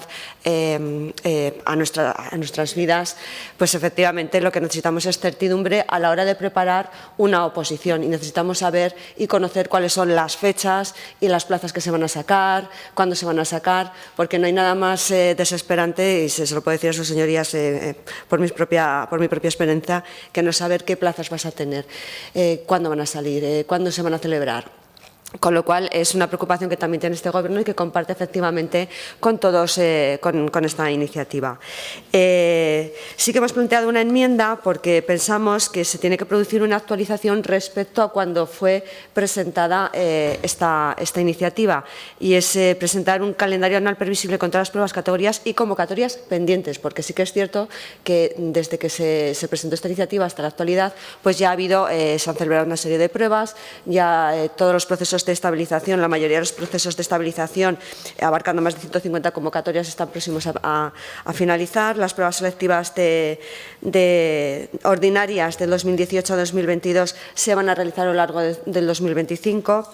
a nuestras vidas, pues efectivamente lo que necesitamos es certidumbre a la hora de preparar una oposición, y necesitamos saber y conocer cuáles son las fechas y las plazas que se van a sacar, cuándo se van a sacar, porque no hay nada más desesperante, y se lo puedo decir a sus señorías por mi propia experiencia, que no saber qué plazas vas a tener, cuándo van a salir, cuándo se van a celebrar. Con lo cual, es una preocupación que también tiene este Gobierno y que comparte efectivamente con todos con esta iniciativa. Sí que hemos planteado una enmienda porque pensamos que se tiene que producir una actualización respecto a cuando fue presentada esta iniciativa, y es presentar un calendario anual previsible con todas las pruebas, categorías y convocatorias pendientes, porque sí que es cierto que desde que se presentó esta iniciativa hasta la actualidad, pues ya se han celebrado una serie de pruebas, ya todos los procesos de estabilización, la mayoría de los procesos de estabilización, abarcando más de 150 convocatorias, están próximos a finalizar. Las pruebas selectivas ordinarias del 2018 a 2022 se van a realizar a lo largo del 2025.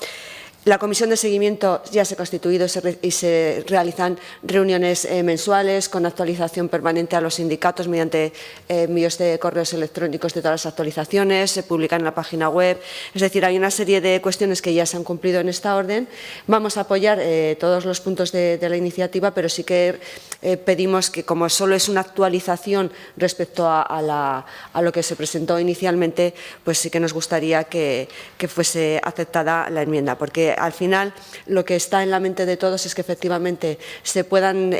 La comisión de seguimiento ya se ha constituido y se realizan reuniones mensuales con actualización permanente a los sindicatos mediante envíos de correos electrónicos de todas las actualizaciones, se publican en la página web. Es decir, hay una serie de cuestiones que ya se han cumplido en esta orden. Vamos a apoyar todos los puntos de la iniciativa, pero sí que pedimos que, como solo es una actualización respecto a lo que se presentó inicialmente, pues sí que nos gustaría que fuese aceptada la enmienda, porque al final lo que está en la mente de todos es que efectivamente se puedan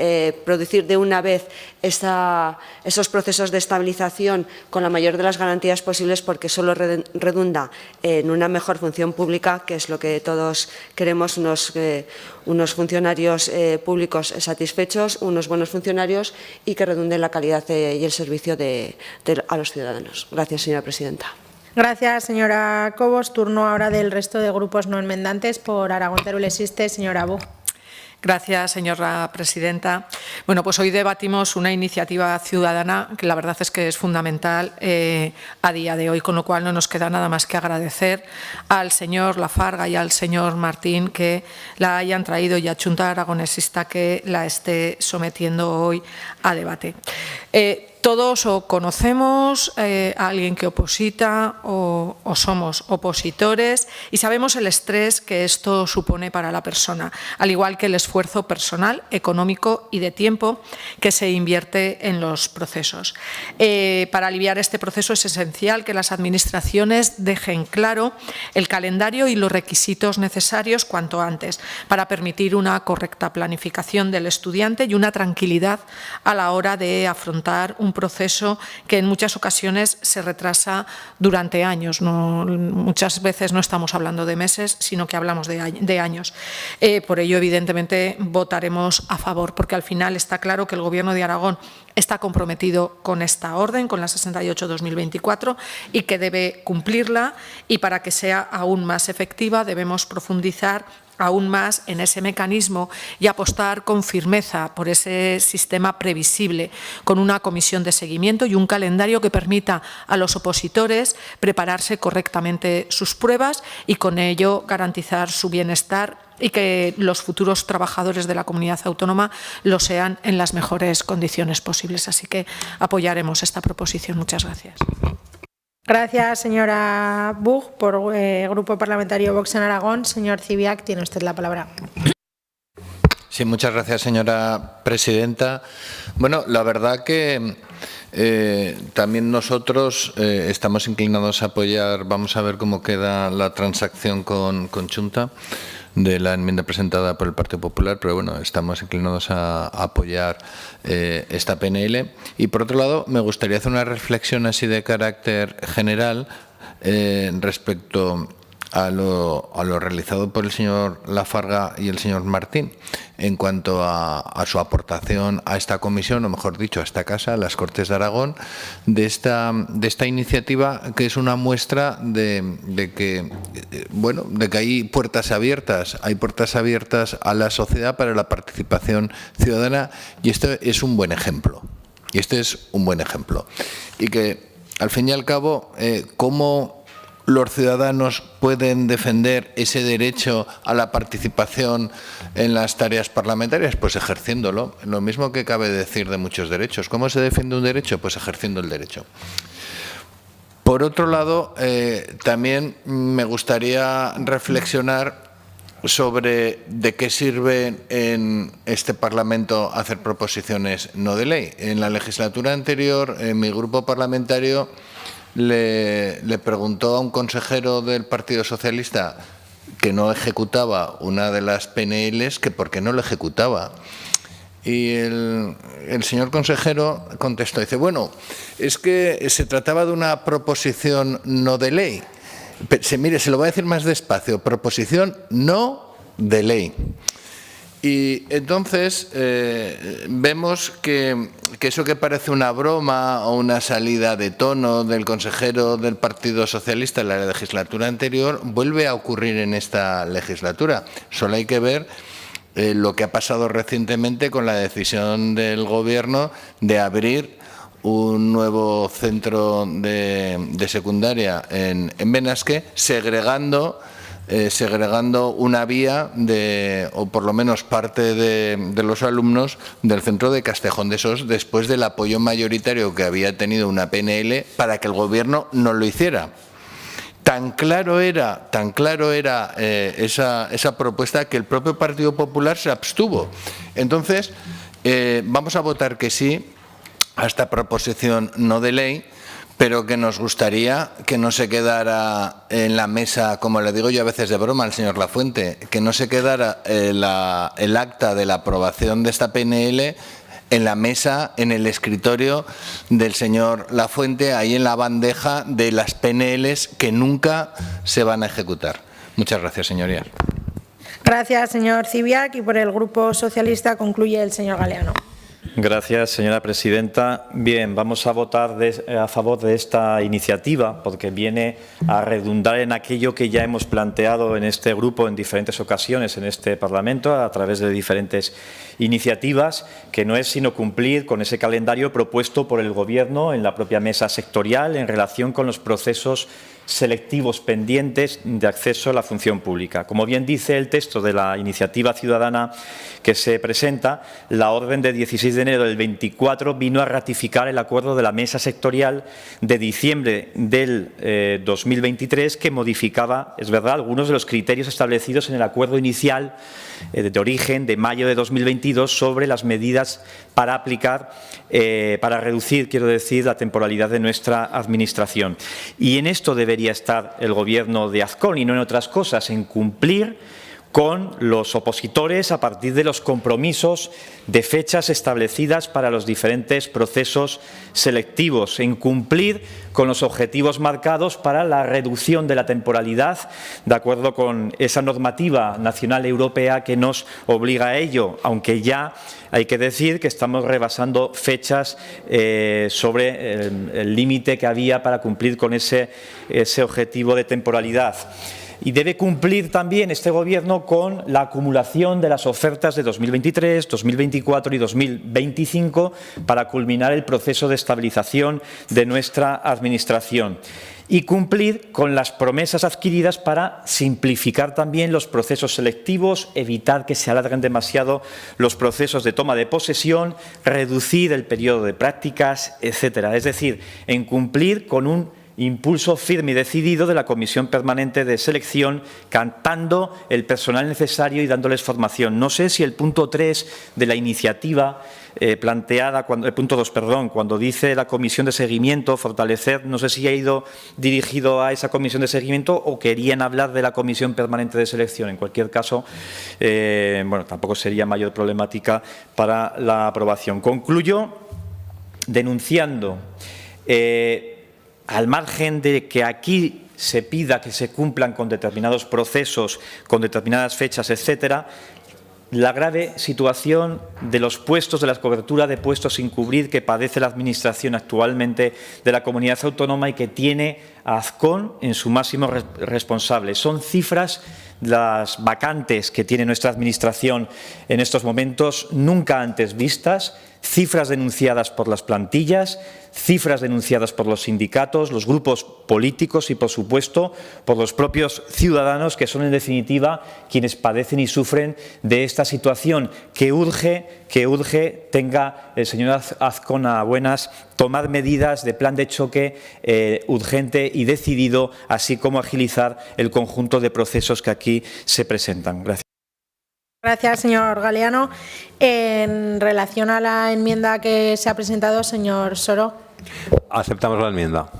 producir de una vez esos procesos de estabilización con la mayor de las garantías posibles, porque solo redunda en una mejor función pública, que es lo que todos queremos, unos funcionarios públicos satisfechos, unos buenos funcionarios y que redunde en la calidad y el servicio a los ciudadanos. Gracias, señora presidenta. Gracias, señora Cobos. Turno ahora del resto de grupos no enmendantes. Por Aragón Teruel existe, señora Buch. Gracias, señora presidenta. Bueno, pues hoy debatimos una iniciativa ciudadana que la verdad es que es fundamental a día de hoy, con lo cual no nos queda nada más que agradecer al señor Lafarga y al señor Martín que la hayan traído y a Xunta Aragonesista que la esté sometiendo hoy a debate. Todos o conocemos a alguien que oposita o somos opositores y sabemos el estrés que esto supone para la persona, al igual que el esfuerzo personal, económico y de tiempo que se invierte en los procesos. Para aliviar este proceso es esencial que las administraciones dejen claro el calendario y los requisitos necesarios cuanto antes para permitir una correcta planificación del estudiante y una tranquilidad a la hora de afrontar un proceso que en muchas ocasiones se retrasa durante años. Muchas veces no estamos hablando de meses, sino que hablamos de años. Por ello, evidentemente, votaremos a favor, porque al final está claro que el Gobierno de Aragón está comprometido con esta orden, con la 68/2024, y que debe cumplirla, y para que sea aún más efectiva debemos profundizar aún más en ese mecanismo y apostar con firmeza por ese sistema previsible, con una comisión de seguimiento y un calendario que permita a los opositores prepararse correctamente sus pruebas y con ello garantizar su bienestar y que los futuros trabajadores de la comunidad autónoma lo sean en las mejores condiciones posibles. Así que apoyaremos esta proposición. Muchas gracias. Gracias, señora Buch. Por Grupo Parlamentario Vox en Aragón, señor Cibiac, tiene usted la palabra. Sí, muchas gracias, señora presidenta. Bueno, la verdad que también nosotros estamos inclinados a apoyar, vamos a ver cómo queda la transacción con Xunta de la enmienda presentada por el Partido Popular, pero bueno, estamos inclinados a apoyar esta PNL. Y por otro lado, me gustaría hacer una reflexión así de carácter general respecto a lo realizado por el señor Lafarga y el señor Martín en cuanto a su aportación a esta comisión, o mejor dicho, a esta casa, a las Cortes de Aragón, de esta iniciativa, que es una muestra de que hay puertas abiertas a la sociedad para la participación ciudadana, y este es un buen ejemplo. Y que, al fin y al cabo, cómo los ciudadanos pueden defender ese derecho a la participación en las tareas parlamentarias, pues ejerciéndolo. Lo mismo que cabe decir de muchos derechos. ¿Cómo se defiende un derecho? Pues ejerciendo el derecho. Por otro lado, también me gustaría reflexionar sobre de qué sirve en este Parlamento hacer proposiciones no de ley. En la legislatura anterior, mi grupo parlamentario le preguntó a un consejero del Partido Socialista que no ejecutaba una de las PNLs que por qué no lo ejecutaba. Y el señor consejero contestó, dice, bueno, es que se trataba de una proposición no de ley. Mire, se lo voy a decir más despacio, proposición no de ley. Y entonces vemos que eso que parece una broma o una salida de tono del consejero del Partido Socialista en la legislatura anterior vuelve a ocurrir en esta legislatura. Solo hay que ver lo que ha pasado recientemente con la decisión del Gobierno de abrir un nuevo centro de secundaria en Benasque, segregando segregando una vía o por lo menos parte de los alumnos del centro de Castejón de Sos después del apoyo mayoritario que había tenido una PNL para que el Gobierno no lo hiciera. Tan claro era esa propuesta que el propio Partido Popular se abstuvo. Entonces, vamos a votar que sí a esta proposición no de ley, pero que nos gustaría que no se quedara en la mesa, como le digo yo a veces de broma al señor Lafuente, que no se quedara el acta de la aprobación de esta PNL en la mesa, en el escritorio del señor Lafuente, ahí en la bandeja de las PNLs que nunca se van a ejecutar. Muchas gracias, señorías. Gracias, señor Cibiac. Y por el Grupo Socialista concluye el señor Galeano. Gracias, señora presidenta. Bien, vamos a votar a favor de esta iniciativa porque viene a redundar en aquello que ya hemos planteado en este grupo en diferentes ocasiones en este Parlamento a través de diferentes iniciativas, que no es sino cumplir con ese calendario propuesto por el Gobierno en la propia mesa sectorial en relación con los procesos selectivos pendientes de acceso a la función pública. Como bien dice el texto de la iniciativa ciudadana que se presenta, la orden de 16 de enero del 24 vino a ratificar el acuerdo de la mesa sectorial de diciembre del 2023 que modificaba, es verdad, algunos de los criterios establecidos en el acuerdo inicial de origen de mayo de 2022 sobre las medidas para aplicar, para reducir, quiero decir, la temporalidad de nuestra Administración. Y en esto debería estar el Gobierno de Azcón y no en otras cosas, en cumplir con los opositores a partir de los compromisos de fechas establecidas para los diferentes procesos selectivos, en cumplir con los objetivos marcados para la reducción de la temporalidad, de acuerdo con esa normativa nacional europea que nos obliga a ello, aunque ya hay que decir que estamos rebasando fechas sobre el límite que había para cumplir con ese objetivo de temporalidad. Y debe cumplir también este Gobierno con la acumulación de las ofertas de 2023, 2024 y 2025 para culminar el proceso de estabilización de nuestra Administración. Y cumplir con las promesas adquiridas para simplificar también los procesos selectivos, evitar que se alarguen demasiado los procesos de toma de posesión, reducir el periodo de prácticas, etcétera. Es decir, en cumplir con un impulso firme y decidido de la Comisión Permanente de Selección, captando el personal necesario y dándoles formación. No sé si el punto 3 de la iniciativa planteada, el punto 2, perdón, cuando dice la Comisión de Seguimiento, fortalecer, no sé si ha ido dirigido a esa Comisión de Seguimiento o querían hablar de la Comisión Permanente de Selección. En cualquier caso, bueno, tampoco sería mayor problemática para la aprobación. Concluyo denunciando al margen de que aquí se pida que se cumplan con determinados procesos, con determinadas fechas, etcétera, la grave situación de los puestos, de la cobertura de puestos sin cubrir que padece la Administración actualmente de la comunidad autónoma y que tiene a Azcón en su máximo responsable. Son cifras, las vacantes que tiene nuestra Administración en estos momentos nunca antes vistas, cifras denunciadas por las plantillas, cifras denunciadas por los sindicatos, los grupos políticos y, por supuesto, por los propios ciudadanos, que son, en definitiva, quienes padecen y sufren de esta situación que urge tenga el señor Azcón a buenas tomar medidas de plan de choque urgente y decidido, así como agilizar el conjunto de procesos que aquí se presentan. Gracias. Gracias, señor Galeano. En relación a la enmienda que se ha presentado, señor Soro. Aceptamos la enmienda.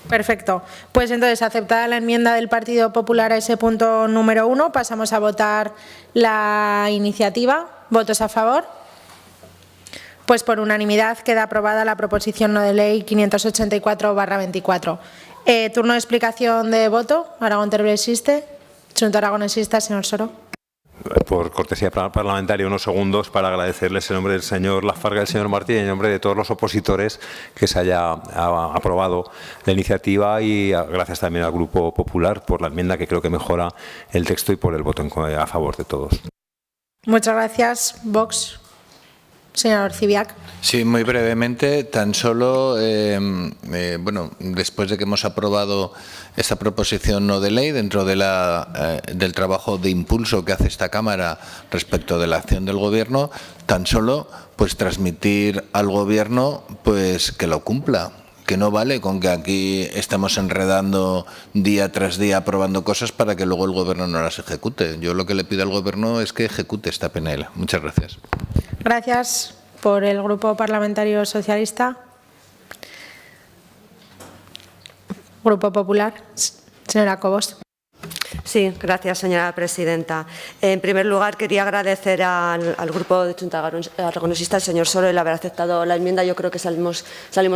Perfecto. Pues entonces, aceptada la enmienda del Partido Popular a ese punto número 1, pasamos a votar la iniciativa. ¿Votos a favor? Pues por unanimidad queda aprobada la proposición no de ley 584/24. Turno de explicación de voto. Aragón Teruel-Existe. Xunta Aragonesista, señor Soro. Por cortesía parlamentaria, unos segundos para agradecerles en nombre del señor Lafarga y del señor Martín, en nombre de todos los opositores, que se haya aprobado la iniciativa, y gracias también al Grupo Popular por la enmienda que creo que mejora el texto y por el voto a favor de todos. Muchas gracias. Vox. Señor Ziviac. Sí, muy brevemente, tan solo, bueno, después de que hemos aprobado esta proposición no de ley dentro de del trabajo de impulso que hace esta Cámara respecto de la acción del Gobierno, tan solo pues transmitir al Gobierno pues que lo cumpla. Que no vale con que aquí estemos enredando día tras día aprobando cosas para que luego el Gobierno no las ejecute. Yo lo que le pido al Gobierno es que ejecute esta PNL. Muchas gracias. Gracias. Por el Grupo Parlamentario Socialista. Grupo Popular. Señora Cobos. Sí, gracias, señora presidenta. En primer lugar, quería agradecer al Grupo de Junta Aragonesista, al señor Soro, el haber aceptado la enmienda. Yo creo que salimos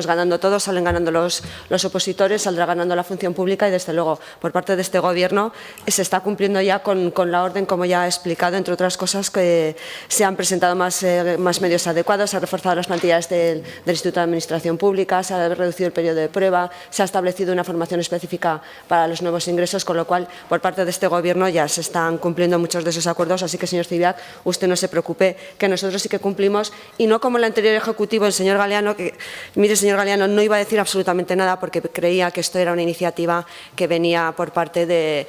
ganando todos, salen ganando los opositores, saldrá ganando la función pública y, desde luego, por parte de este Gobierno se está cumpliendo ya con la orden, como ya he explicado, entre otras cosas, que se han presentado más medios adecuados, se han reforzado las plantillas del Instituto de Administración Pública, se ha reducido el periodo de prueba, se ha establecido una formación específica para los nuevos ingresos, con lo cual, por parte de este Gobierno ya se están cumpliendo muchos de esos acuerdos, así que, señor Ziviac, usted no se preocupe, que nosotros sí que cumplimos, y no como el anterior Ejecutivo, el señor Galeano, que, mire, señor Galeano, no iba a decir absolutamente nada porque creía que esto era una iniciativa que venía por parte de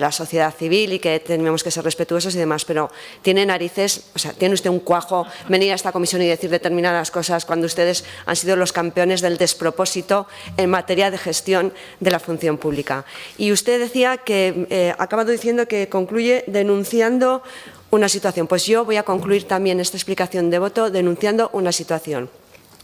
la sociedad civil y que teníamos que ser respetuosos y demás, pero tiene narices, o sea, tiene usted un cuajo venir a esta comisión y decir determinadas cosas cuando ustedes han sido los campeones del despropósito en materia de gestión de la función pública. Y usted decía que ha acabado diciendo que concluye denunciando una situación. Pues yo voy a concluir también esta explicación de voto denunciando una situación.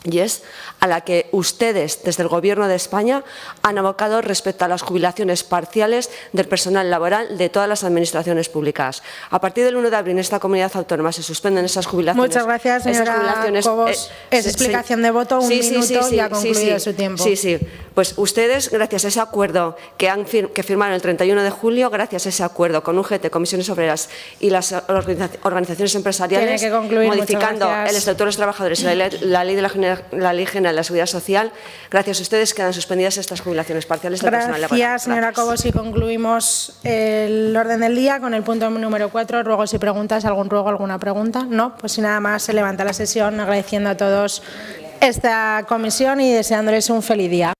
Y es a la que ustedes, desde el Gobierno de España, han abocado respecto a las jubilaciones parciales del personal laboral de todas las administraciones públicas. A partir del 1 de abril en esta comunidad autónoma se suspenden esas jubilaciones. Muchas gracias, señora Cobos. Es explicación de voto, un minuto y ha concluido su tiempo. Sí. Pues ustedes, gracias a ese acuerdo que firmaron el 31 de julio, gracias a ese acuerdo con UGT, Comisiones Obreras y las organizaciones empresariales, modificando el Estatuto de los Trabajadores y la Ley General de la Seguridad Social, gracias a ustedes quedan suspendidas estas jubilaciones parciales del personal laboral. Gracias, señora Cobos. Y concluimos el orden del día con el punto número 4, ruegos y preguntas. ¿Algún ruego, alguna pregunta? No, pues si nada más se levanta la sesión agradeciendo a todos esta comisión y deseándoles un feliz día.